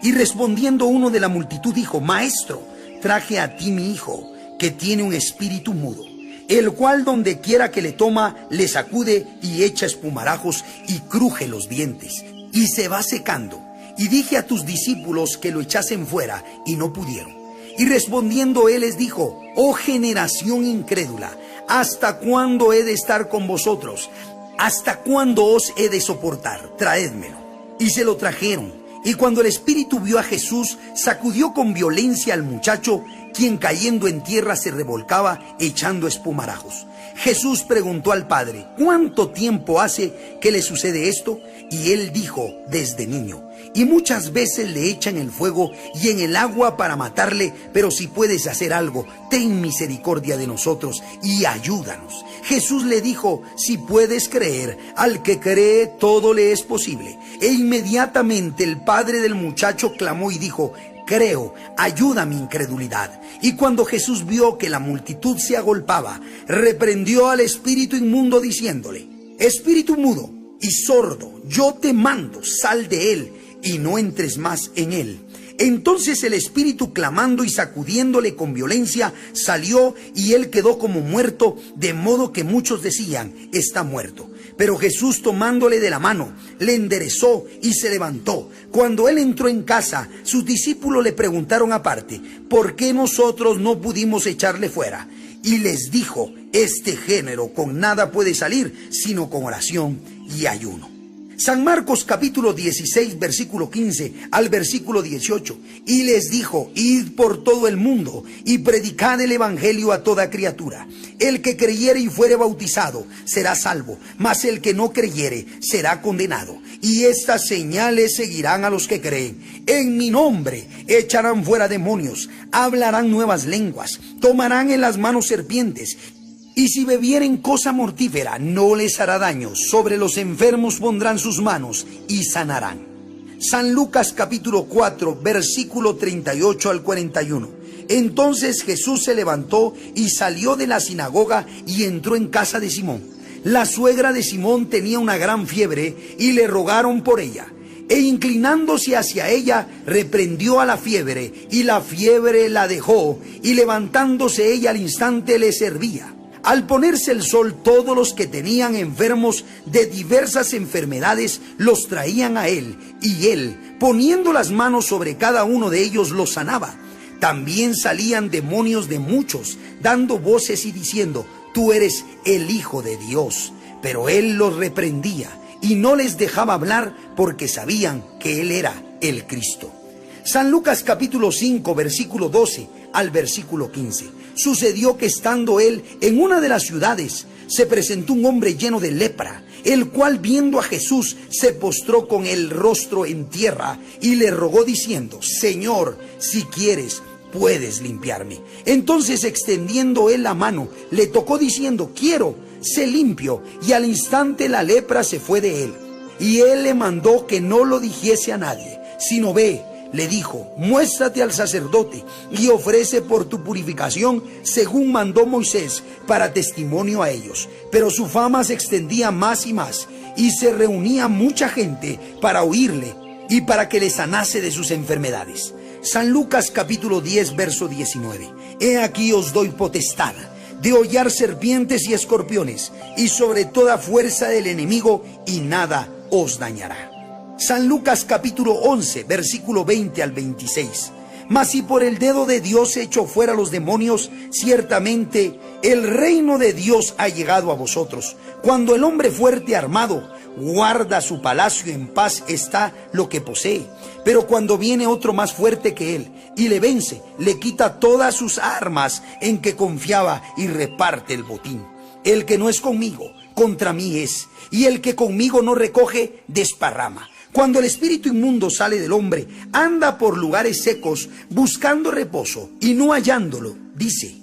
Speaker 1: Y respondiendo uno de la multitud dijo: Maestro, traje a ti mi hijo, que tiene un espíritu mudo, el cual donde quiera que le toma, le sacude y echa espumarajos y cruje los dientes, y se va secando. Y dije a tus discípulos que lo echasen fuera, y no pudieron. Y respondiendo él les dijo: oh generación incrédula, ¿hasta cuándo he de estar con vosotros? ¿Hasta cuándo os he de soportar? Traédmelo. Y se lo trajeron. Y cuando el espíritu vio a Jesús, sacudió con violencia al muchacho, quien cayendo en tierra se revolcaba echando espumarajos. Jesús preguntó al padre: ¿cuánto tiempo hace que le sucede esto? Y él dijo: desde niño. Y muchas veces le echan el fuego y en el agua para matarle, pero si puedes hacer algo, ten misericordia de nosotros y ayúdanos. Jesús le dijo: si puedes creer, al que cree todo le es posible. E inmediatamente el padre del muchacho clamó y dijo: creo, ayuda mi incredulidad. Y cuando Jesús vio que la multitud se agolpaba, reprendió al espíritu inmundo diciéndole: espíritu mudo y sordo, yo te mando, sal de él y no entres más en él. Entonces el espíritu, clamando y sacudiéndole con violencia, salió y él quedó como muerto, de modo que muchos decían: está muerto. Pero Jesús, tomándole de la mano, le enderezó y se levantó. Cuando él entró en casa, sus discípulos le preguntaron aparte: ¿por qué nosotros no pudimos echarle fuera? Y les dijo: este género con nada puede salir, sino con oración y ayuno. San Marcos capítulo 16, versículo 15 al versículo 18. Y les dijo: id por todo el mundo y predicad el evangelio a toda criatura. El que creyere y fuere bautizado será salvo, mas el que no creyere será condenado. Y estas señales seguirán a los que creen: en mi nombre echarán fuera demonios, hablarán nuevas lenguas, tomarán en las manos serpientes, y si bebieren cosa mortífera no les hará daño. Sobre los enfermos pondrán sus manos y sanarán. San Lucas capítulo 4, versículo 38 al 41. Entonces Jesús se levantó y salió de la sinagoga y entró en casa de Simón. La suegra de Simón tenía una gran fiebre y le rogaron por ella. E inclinándose hacia ella, reprendió a la fiebre, y la fiebre la dejó, y levantándose ella al instante le servía. Al ponerse el sol, todos los que tenían enfermos de diversas enfermedades los traían a él, y él, poniendo las manos sobre cada uno de ellos, los sanaba. También salían demonios de muchos, dando voces y diciendo: tú eres el Hijo de Dios. Pero él los reprendía y no les dejaba hablar, porque sabían que él era el Cristo. San Lucas capítulo 5, versículo 12 al versículo 15. Sucedió que estando él en una de las ciudades, se presentó un hombre lleno de lepra, el cual, viendo a Jesús, se postró con el rostro en tierra y le rogó diciendo: Señor, si quieres, puedes limpiarme. Entonces, extendiendo él la mano, le tocó diciendo: quiero, sé limpio. Y al instante la lepra se fue de él. Y él le mandó que no lo dijese a nadie, sino ve, le dijo, muéstrate al sacerdote y ofrece por tu purificación según mandó Moisés, para testimonio a ellos. Pero su fama se extendía más y más, y se reunía mucha gente para oírle y para que le sanase de sus enfermedades. San Lucas capítulo 10, verso 19. He aquí os doy potestad de hollar serpientes y escorpiones, y sobre toda fuerza del enemigo, y nada os dañará. San Lucas capítulo 11, versículo 20 al 26. Mas si por el dedo de Dios echó fuera los demonios, ciertamente el reino de Dios ha llegado a vosotros. Cuando el hombre fuerte armado guarda su palacio, en paz está lo que posee. Pero cuando viene otro más fuerte que él y le vence, le quita todas sus armas en que confiaba y reparte el botín. El que no es conmigo, contra mí es, y el que conmigo no recoge, desparrama. Cuando el espíritu inmundo sale del hombre, anda por lugares secos buscando reposo, y no hallándolo, dice: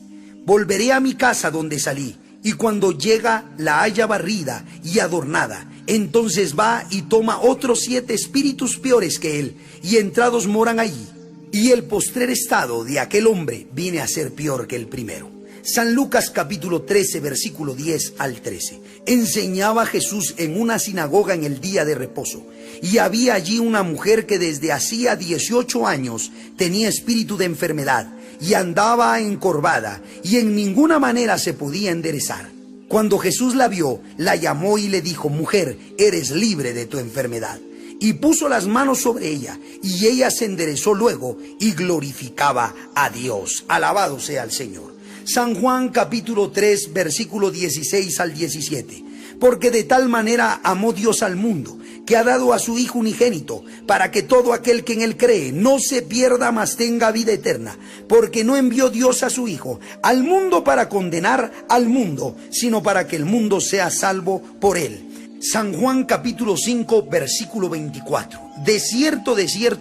Speaker 1: volveré a mi casa donde salí. Y cuando llega, la halla barrida y adornada. Entonces va y toma otros 7 espíritus peores que él, y entrados moran allí. Y el postrer estado de aquel hombre viene a ser peor que el primero. San Lucas capítulo 13, versículo 10 al 13. Enseñaba Jesús en una sinagoga en el día de reposo, y había allí una mujer que desde hacía 18 años tenía espíritu de enfermedad, y andaba encorvada, y en ninguna manera se podía enderezar. Cuando Jesús la vio, la llamó y le dijo: mujer, eres libre de tu enfermedad. Y puso las manos sobre ella, y ella se enderezó luego, y glorificaba a Dios. Alabado sea el Señor. San Juan capítulo 3, versículo 16 al 17. Porque de tal manera amó Dios al mundo, que ha dado a su Hijo unigénito, para que todo aquel que en él cree no se pierda, mas tenga vida eterna. Porque no envió Dios a su Hijo al mundo para condenar al mundo, sino para que el mundo sea salvo por él. San Juan capítulo 5, versículo 24. De cierto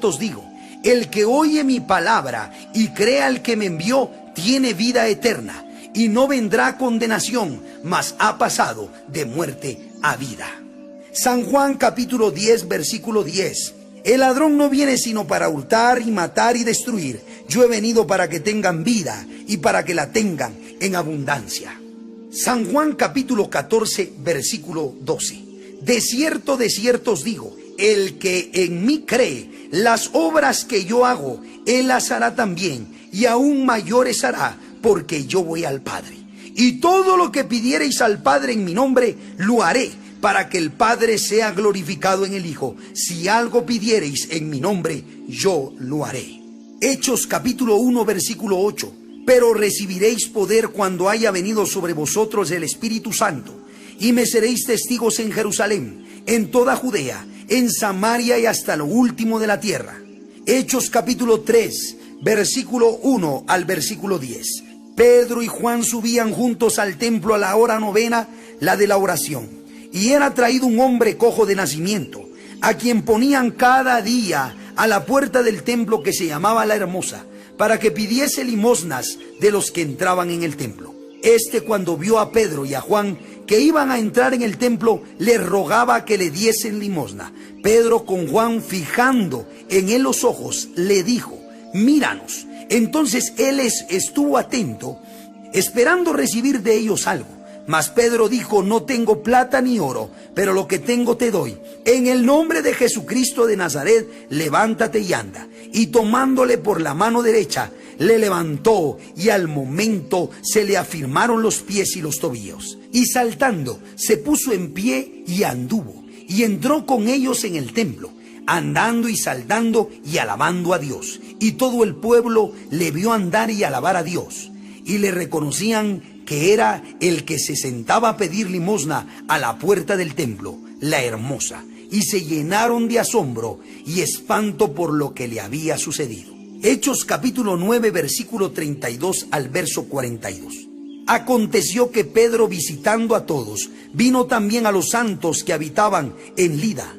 Speaker 1: os digo, el que oye mi palabra y crea al que me envió, tiene vida eterna, y no vendrá a condenación, mas ha pasado de muerte a vida. San Juan capítulo 10, versículo 10. El ladrón no viene sino para hurtar y matar y destruir. Yo he venido para que tengan vida y para que la tengan en abundancia. San Juan capítulo 14, versículo 12. De cierto os digo, el que en mí cree, las obras que yo hago, él las hará también, y aún mayores hará, porque yo voy al Padre. Y todo lo que pidiereis al Padre en mi nombre, lo haré, para que el Padre sea glorificado en el Hijo. Si algo pidiereis en mi nombre, yo lo haré. Hechos capítulo 1, versículo 8. Pero recibiréis poder cuando haya venido sobre vosotros el Espíritu Santo, y me seréis testigos en Jerusalén, en toda Judea, en Samaria y hasta lo último de la tierra. Hechos capítulo 3, versículo 1 al versículo 10. Pedro y Juan subían juntos al templo a la hora novena, la de la oración. Y era traído un hombre cojo de nacimiento, a quien ponían cada día a la puerta del templo que se llamaba La Hermosa, para que pidiese limosnas de los que entraban en el templo. Este, cuando vio a Pedro y a Juan que iban a entrar en el templo, le rogaba que le diesen limosna. Pedro, con Juan fijando en él los ojos, le dijo: míranos. Entonces él estuvo atento, esperando recibir de ellos algo. Mas Pedro dijo: no tengo plata ni oro, pero lo que tengo te doy. En el nombre de Jesucristo de Nazaret, levántate y anda. Y tomándole por la mano derecha, le levantó, y al momento se le afirmaron los pies y los tobillos. Y saltando, se puso en pie y anduvo, y entró con ellos en el templo, andando y saltando y alabando a Dios. Y todo el pueblo le vio andar y alabar a Dios, y le reconocían que era el que se sentaba a pedir limosna a la puerta del templo, La Hermosa, y se llenaron de asombro y espanto por lo que le había sucedido. Hechos capítulo 9, versículo 32 al verso 42. Aconteció que Pedro, visitando a todos, vino también a los santos que habitaban en Lida,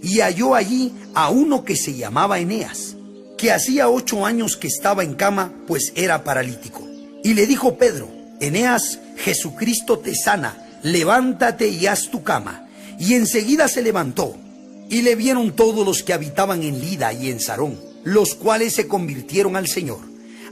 Speaker 1: y halló allí a uno que se llamaba Eneas, que hacía 8 años que estaba en cama, pues era paralítico. Y le dijo Pedro: Eneas, Jesucristo te sana, levántate y haz tu cama. Y enseguida se levantó, y le vieron todos los que habitaban en Lida y en Sarón, los cuales se convirtieron al Señor.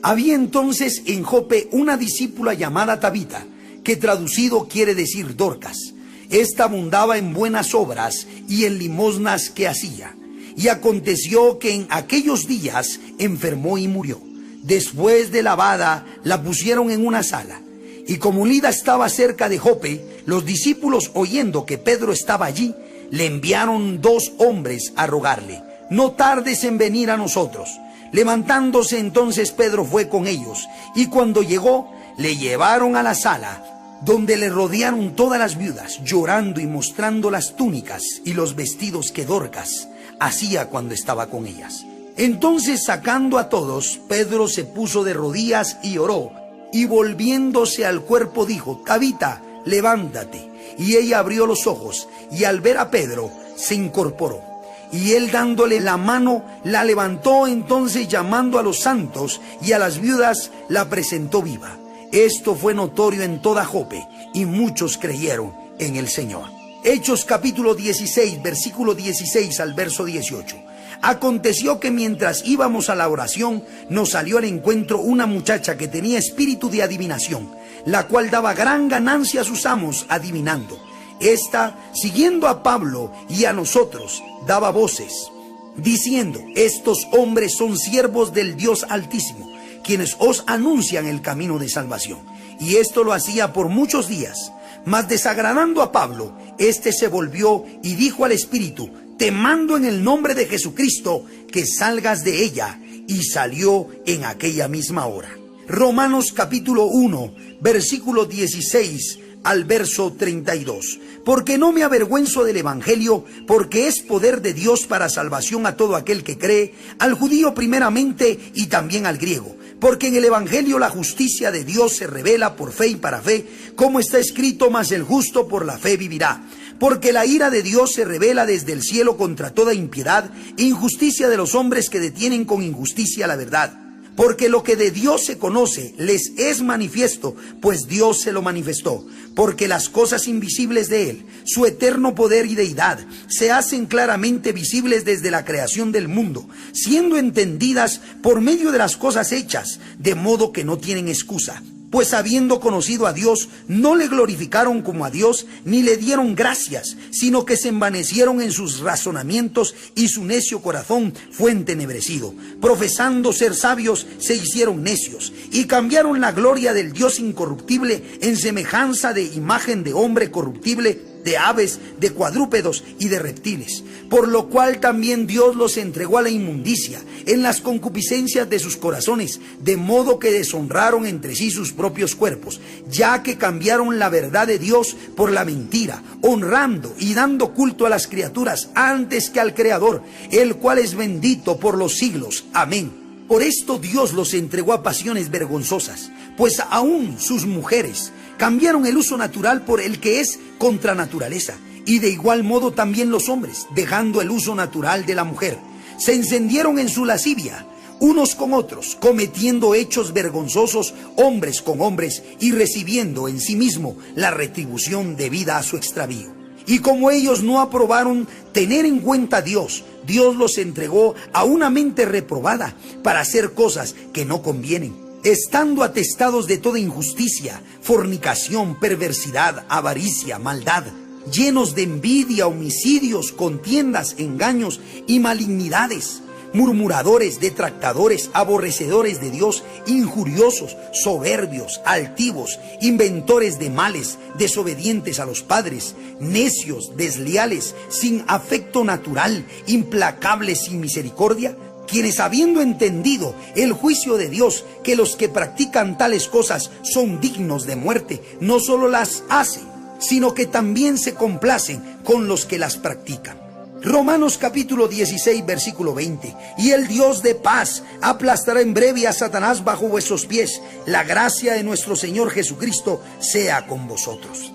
Speaker 1: Había entonces en Jope una discípula llamada Tabita, que traducido quiere decir Dorcas. Esta abundaba en buenas obras y en limosnas que hacía. Y aconteció que en aquellos días enfermó y murió. Después de lavada, la pusieron en una sala. Y como Lida estaba cerca de Jope, los discípulos, oyendo que Pedro estaba allí, le enviaron 2 hombres a rogarle: no tardes en venir a nosotros. Levantándose entonces Pedro fue con ellos, y cuando llegó, le llevaron a la sala, donde le rodearon todas las viudas, llorando y mostrando las túnicas y los vestidos que Dorcas hacía cuando estaba con ellas. Entonces, sacando a todos, Pedro se puso de rodillas y oró, y volviéndose al cuerpo dijo: Tabita, levántate. Y ella abrió los ojos, y al ver a Pedro, se incorporó. Y él, dándole la mano, la levantó. Entonces, llamando a los santos y a las viudas, la presentó viva. Esto fue notorio en toda Jope, y muchos creyeron en el Señor. Hechos capítulo 16, versículo 16 al verso 18. Aconteció que mientras íbamos a la oración, nos salió al encuentro una muchacha que tenía espíritu de adivinación, la cual daba gran ganancia a sus amos adivinando. Esta, siguiendo a Pablo y a nosotros, daba voces, diciendo: estos hombres son siervos del Dios Altísimo, quienes os anuncian el camino de salvación. Y esto lo hacía por muchos días. Mas desagradando a Pablo, éste se volvió y dijo al espíritu: te mando en el nombre de Jesucristo que salgas de ella. Y salió en aquella misma hora. Romanos capítulo 1, versículo 16 al verso 32. Porque no me avergüenzo del evangelio, porque es poder de Dios para salvación a todo aquel que cree, al judío primeramente y también al griego. Porque en el evangelio la justicia de Dios se revela por fe y para fe, como está escrito: mas el justo por la fe vivirá. Porque la ira de Dios se revela desde el cielo contra toda impiedad e injusticia de los hombres que detienen con injusticia la verdad. Porque lo que de Dios se conoce les es manifiesto, pues Dios se lo manifestó. Porque las cosas invisibles de Él, su eterno poder y deidad, se hacen claramente visibles desde la creación del mundo, siendo entendidas por medio de las cosas hechas, de modo que no tienen excusa. Pues habiendo conocido a Dios, no le glorificaron como a Dios, ni le dieron gracias, sino que se envanecieron en sus razonamientos, y su necio corazón fue entenebrecido. Profesando ser sabios, se hicieron necios, y cambiaron la gloria del Dios incorruptible en semejanza de imagen de hombre corruptible, de aves, de cuadrúpedos y de reptiles, por lo cual también Dios los entregó a la inmundicia en las concupiscencias de sus corazones, de modo que deshonraron entre sí sus propios cuerpos, ya que cambiaron la verdad de Dios por la mentira, honrando y dando culto a las criaturas antes que al Creador, el cual es bendito por los siglos. Amén. Por esto Dios los entregó a pasiones vergonzosas, pues aún sus mujeres cambiaron el uso natural por el que es contra naturaleza, y de igual modo también los hombres, dejando el uso natural de la mujer, se encendieron en su lascivia, unos con otros, cometiendo hechos vergonzosos hombres con hombres, y recibiendo en sí mismo la retribución debida a su extravío. Y como ellos no aprobaron tener en cuenta a Dios, Dios los entregó a una mente reprobada para hacer cosas que no convienen, estando atestados de toda injusticia, fornicación, perversidad, avaricia, maldad, llenos de envidia, homicidios, contiendas, engaños y malignidades, murmuradores, detractadores, aborrecedores de Dios, injuriosos, soberbios, altivos, inventores de males, desobedientes a los padres, necios, desleales, sin afecto natural, implacables sin misericordia, quienes habiendo entendido el juicio de Dios, que los que practican tales cosas son dignos de muerte, no solo las hacen, sino que también se complacen con los que las practican. Romanos capítulo 16 versículo 20. Y el Dios de paz aplastará en breve a Satanás bajo vuestros pies. La gracia de nuestro Señor Jesucristo sea con vosotros.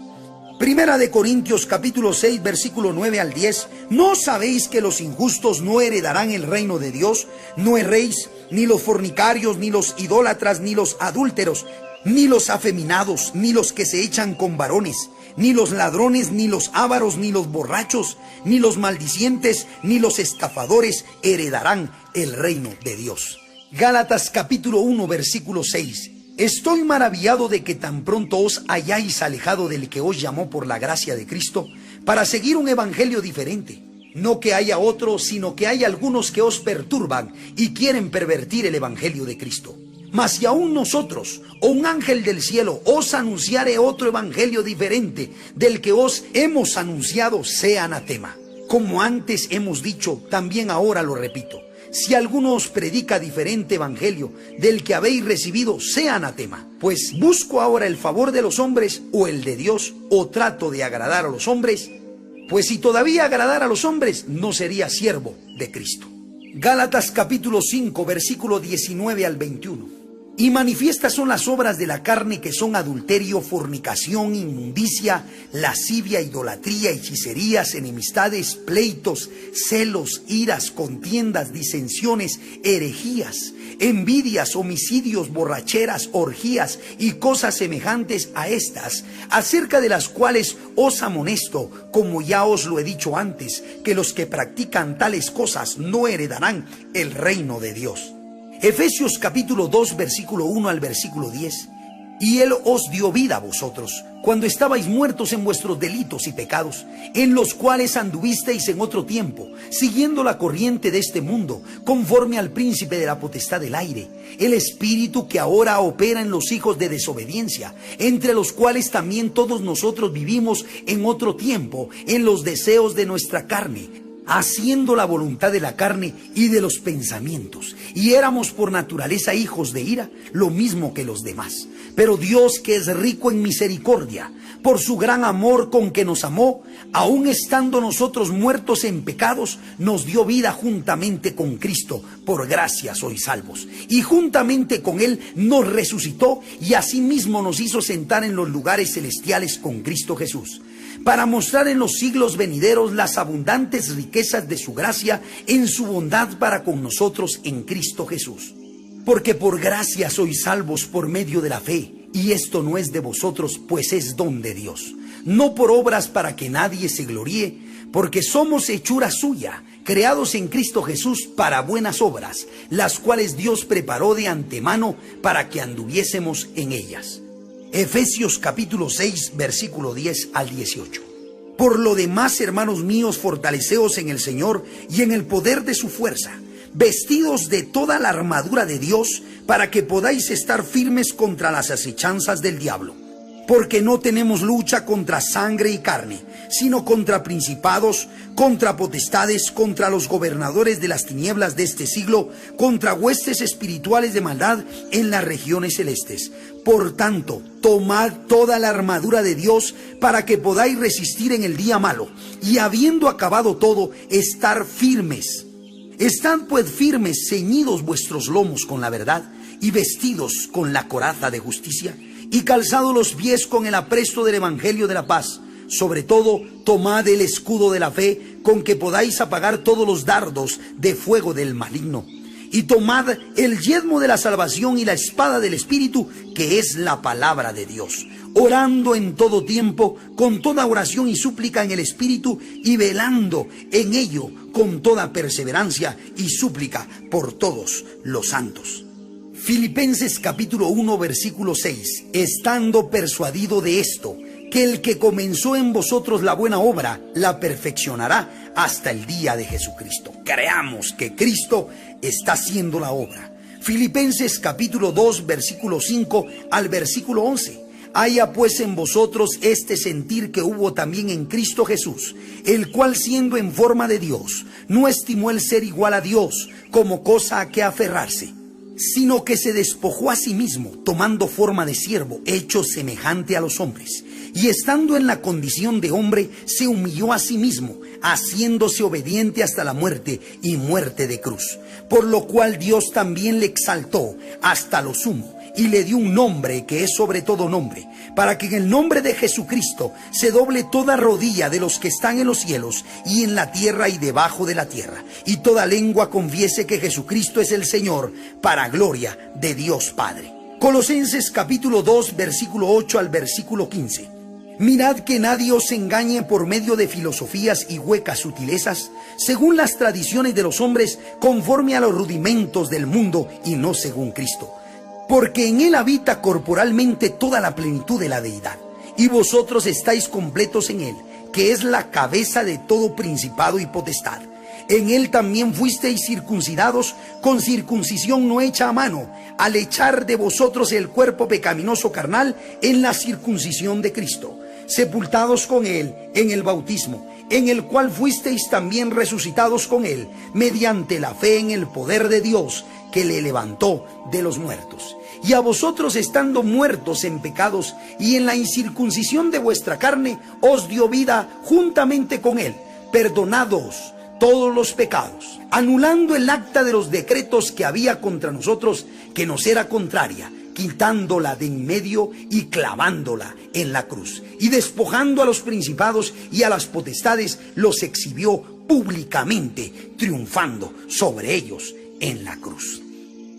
Speaker 1: Primera de Corintios capítulo 6 versículo 9 al 10. ¿No sabéis que los injustos no heredarán el reino de Dios? No erréis, ni los fornicarios, ni los idólatras, ni los adúlteros, ni los afeminados, ni los que se echan con varones, ni los ladrones, ni los ávaros, ni los borrachos, ni los maldicientes, ni los estafadores heredarán el reino de Dios. Gálatas capítulo 1 versículo 6. Estoy maravillado de que tan pronto os hayáis alejado del que os llamó por la gracia de Cristo para seguir un evangelio diferente. No que haya otro, sino que hay algunos que os perturban y quieren pervertir el evangelio de Cristo. Mas si aún nosotros, o un ángel del cielo, os anunciare otro evangelio diferente del que os hemos anunciado, sea anatema. Como antes hemos dicho, también ahora lo repito. Si alguno os predica diferente evangelio del que habéis recibido, sea anatema. Pues busco ahora el favor de los hombres o el de Dios, o trato de agradar a los hombres. Pues si todavía agradara a los hombres, no sería siervo de Cristo. Gálatas capítulo 5 versículo 19 al 21. Y manifiestas son las obras de la carne, que son adulterio, fornicación, inmundicia, lascivia, idolatría, hechicerías, enemistades, pleitos, celos, iras, contiendas, disensiones, herejías, envidias, homicidios, borracheras, orgías y cosas semejantes a estas, acerca de las cuales os amonesto, como ya os lo he dicho antes, que los que practican tales cosas no heredarán el reino de Dios. Efesios capítulo 2 versículo 1 al versículo 10. Y Él os dio vida a vosotros, cuando estabais muertos en vuestros delitos y pecados, en los cuales anduvisteis en otro tiempo, siguiendo la corriente de este mundo, conforme al príncipe de la potestad del aire, el espíritu que ahora opera en los hijos de desobediencia, entre los cuales también todos nosotros vivimos en otro tiempo, en los deseos de nuestra carne, haciendo la voluntad de la carne y de los pensamientos, y éramos por naturaleza hijos de ira, lo mismo que los demás. Pero Dios, que es rico en misericordia, por su gran amor con que nos amó, aun estando nosotros muertos en pecados, nos dio vida juntamente con Cristo. Por gracia sois salvos. Y juntamente con Él nos resucitó y asimismo nos hizo sentar en los lugares celestiales con Cristo Jesús, para mostrar en los siglos venideros las abundantes riquezas de su gracia en su bondad para con nosotros en Cristo Jesús. Porque por gracia sois salvos por medio de la fe, y esto no es de vosotros, pues es don de Dios, no por obras para que nadie se gloríe, porque somos hechura suya, creados en Cristo Jesús para buenas obras, las cuales Dios preparó de antemano para que anduviésemos en ellas. Efesios capítulo 6, versículo 10 al 18. Por lo demás, hermanos míos, fortaleceos en el Señor y en el poder de su fuerza, vestidos de toda la armadura de Dios, para que podáis estar firmes contra las acechanzas del diablo. Porque no tenemos lucha contra sangre y carne, sino contra principados, contra potestades, contra los gobernadores de las tinieblas de este siglo, contra huestes espirituales de maldad en las regiones celestes. Por tanto, tomad toda la armadura de Dios para que podáis resistir en el día malo, y habiendo acabado todo, estar firmes. Estad pues firmes, ceñidos vuestros lomos con la verdad, y vestidos con la coraza de justicia, y calzados los pies con el apresto del evangelio de la paz. Sobre todo, tomad el escudo de la fe, con que podáis apagar todos los dardos de fuego del maligno. Y tomad el yelmo de la salvación y la espada del Espíritu, que es la palabra de Dios, orando en todo tiempo, con toda oración y súplica en el Espíritu, y velando en ello con toda perseverancia y súplica por todos los santos. Filipenses capítulo 1, versículo 6. Estando persuadido de esto, que el que comenzó en vosotros la buena obra, la perfeccionará hasta el día de Jesucristo. Creamos que Cristo está haciendo la obra. Filipenses capítulo 2, versículo 5 al versículo 11. Haya pues en vosotros este sentir que hubo también en Cristo Jesús, el cual siendo en forma de Dios, no estimó el ser igual a Dios como cosa a que aferrarse, sino que se despojó a sí mismo, tomando forma de siervo, hecho semejante a los hombres. Y estando en la condición de hombre, se humilló a sí mismo, haciéndose obediente hasta la muerte y muerte de cruz. Por lo cual Dios también le exaltó hasta lo sumo, y le dio un nombre que es sobre todo nombre, para que en el nombre de Jesucristo se doble toda rodilla de los que están en los cielos y en la tierra y debajo de la tierra, y toda lengua confiese que Jesucristo es el Señor, para gloria de Dios Padre. Colosenses capítulo 2, versículo 8 al versículo 15. Mirad que nadie os engañe por medio de filosofías y huecas sutilezas, según las tradiciones de los hombres, conforme a los rudimentos del mundo y no según Cristo. Porque en Él habita corporalmente toda la plenitud de la deidad, y vosotros estáis completos en Él, que es la cabeza de todo principado y potestad. En Él también fuisteis circuncidados con circuncisión no hecha a mano, al echar de vosotros el cuerpo pecaminoso carnal en la circuncisión de Cristo, sepultados con Él en el bautismo, en el cual fuisteis también resucitados con Él, mediante la fe en el poder de Dios, que le levantó de los muertos. Y a vosotros, estando muertos en pecados y en la incircuncisión de vuestra carne, os dio vida juntamente con Él, perdonados todos los pecados, anulando el acta de los decretos que había contra nosotros, que nos era contraria, quitándola de en medio y clavándola en la cruz, y despojando a los principados y a las potestades, los exhibió públicamente, triunfando sobre ellos en la cruz.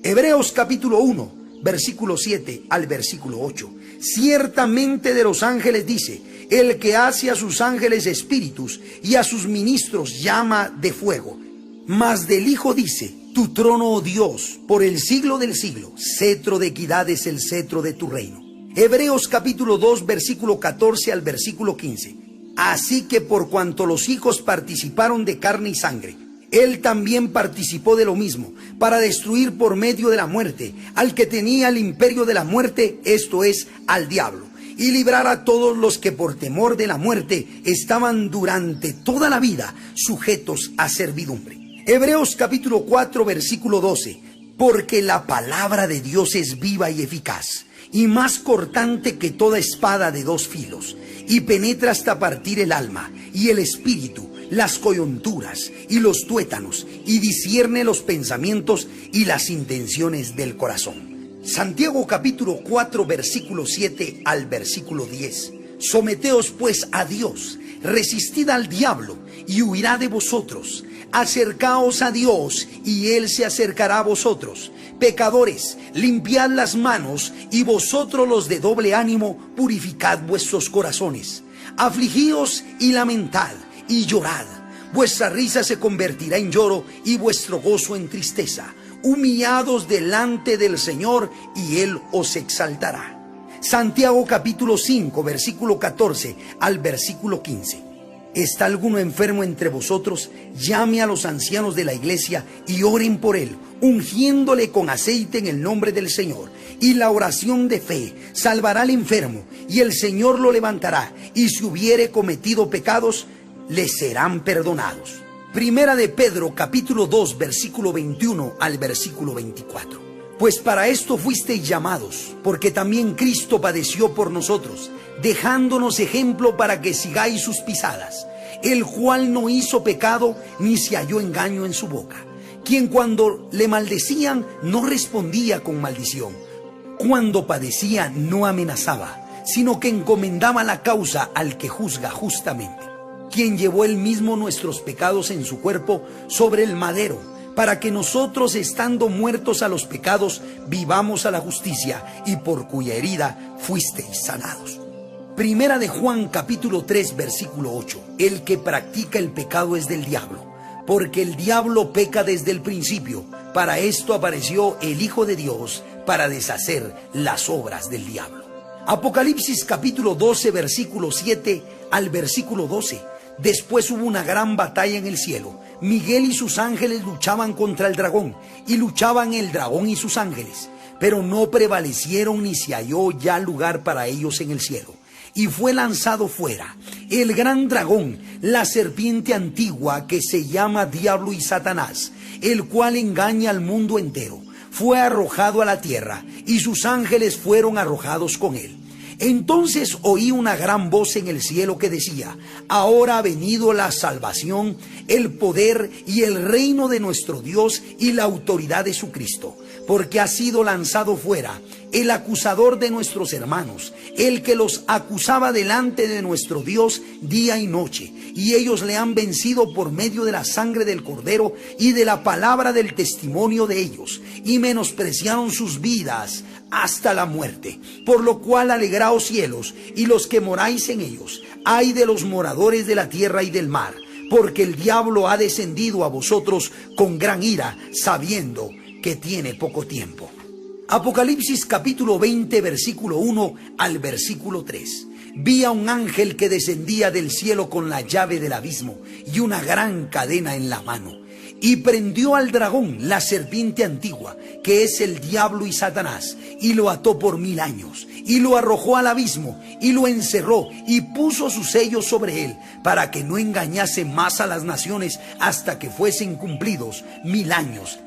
Speaker 1: Hebreos capítulo 1, versículo 7 al versículo 8. Ciertamente de los ángeles dice: el que hace a sus ángeles espíritus y a sus ministros llama de fuego. Mas del Hijo dice: tu trono, oh Dios, por el siglo del siglo, cetro de equidad es el cetro de tu reino. Hebreos capítulo 2, versículo 14 al versículo 15. Así que por cuanto los hijos participaron de carne y sangre, Él también participó de lo mismo, para destruir por medio de la muerte al que tenía el imperio de la muerte, esto es, al diablo, y librar a todos los que por temor de la muerte estaban durante toda la vida sujetos a servidumbre. Hebreos capítulo 4 versículo 12. Porque la palabra de Dios es viva y eficaz, y más cortante que toda espada de dos filos, y penetra hasta partir el alma y el espíritu, las coyunturas y los tuétanos, y discierne los pensamientos y las intenciones del corazón. Santiago capítulo 4 versículo 7 al versículo 10. Someteos pues a Dios, resistid al diablo y huirá de vosotros. Acercaos a Dios y Él se acercará a vosotros. Pecadores, limpiad las manos, y vosotros los de doble ánimo, purificad vuestros corazones. Afligíos y lamentad y llorad. Vuestra risa se convertirá en lloro y vuestro gozo en tristeza. Humillados delante del Señor y Él os exaltará. Santiago capítulo 5 versículo 14 al versículo 15. ¿Está alguno enfermo entre vosotros? Llame a los ancianos de la iglesia y oren por él, ungiéndole con aceite en el nombre del Señor. Y la oración de fe salvará al enfermo, y el Señor lo levantará, y si hubiere cometido pecados, le serán perdonados. Primera de Pedro capítulo 2 versículo 21 al versículo 24. Pues para esto fuisteis llamados, porque también Cristo padeció por nosotros, dejándonos ejemplo para que sigáis sus pisadas, el cual no hizo pecado ni se halló engaño en su boca, quien cuando le maldecían no respondía con maldición, cuando padecía no amenazaba, sino que encomendaba la causa al que juzga justamente, quien llevó él mismo nuestros pecados en su cuerpo sobre el madero, para que nosotros, estando muertos a los pecados, vivamos a la justicia, y por cuya herida fuisteis sanados. Primera de Juan capítulo 3 versículo 8. El que practica el pecado es del diablo, porque el diablo peca desde el principio. Para esto apareció el Hijo de Dios, para deshacer las obras del diablo. Apocalipsis capítulo 12 versículo 7 al versículo 12. Después hubo una gran batalla en el cielo. Miguel y sus ángeles luchaban contra el dragón, y luchaban el dragón y sus ángeles, pero no prevalecieron, ni se halló ya lugar para ellos en el cielo. Y fue lanzado fuera el gran dragón, la serpiente antigua, que se llama Diablo y Satanás, el cual engaña al mundo entero. Fue arrojado a la tierra, y sus ángeles fueron arrojados con él. Entonces oí una gran voz en el cielo que decía: ahora ha venido la salvación, el poder y el reino de nuestro Dios y la autoridad de su Cristo, porque ha sido lanzado fuera el acusador de nuestros hermanos, el que los acusaba delante de nuestro Dios día y noche, y ellos le han vencido por medio de la sangre del Cordero y de la palabra del testimonio de ellos, y menospreciaron sus vidas hasta la muerte. Por lo cual alegraos cielos y los que moráis en ellos. Ay de los moradores de la tierra y del mar, porque el diablo ha descendido a vosotros con gran ira, sabiendo que tiene poco tiempo. Apocalipsis capítulo 20 versículo 1 al versículo 3. Vi a un ángel que descendía del cielo con la llave del abismo y una gran cadena en la mano, y prendió al dragón, la serpiente antigua, que es el diablo y Satanás, y lo ató por 1000 años, y lo arrojó al abismo, y lo encerró, y puso sus sellos sobre él, para que no engañase más a las naciones hasta que fuesen cumplidos 1000 años.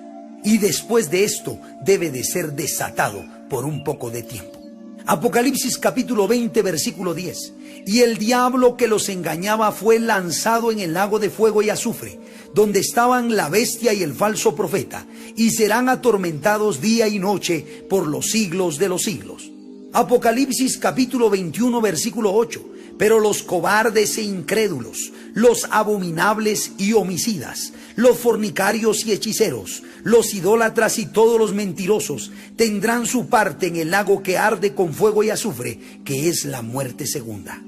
Speaker 1: Y después de esto debe de ser desatado por un poco de tiempo. Apocalipsis capítulo 20 versículo 10. Y el diablo que los engañaba fue lanzado en el lago de fuego y azufre, donde estaban la bestia y el falso profeta, y serán atormentados día y noche por los siglos de los siglos. Apocalipsis capítulo 21 versículo 8. Pero los cobardes e incrédulos, los abominables y homicidas, los fornicarios y hechiceros, los idólatras y todos los mentirosos tendrán su parte en el lago que arde con fuego y azufre, que es la muerte segunda.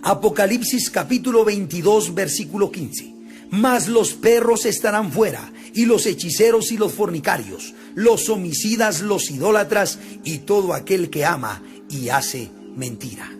Speaker 1: Apocalipsis capítulo 22 versículo 15. Mas los perros estarán fuera, y los hechiceros y los fornicarios, los homicidas, los idólatras y todo aquel que ama y hace mentira.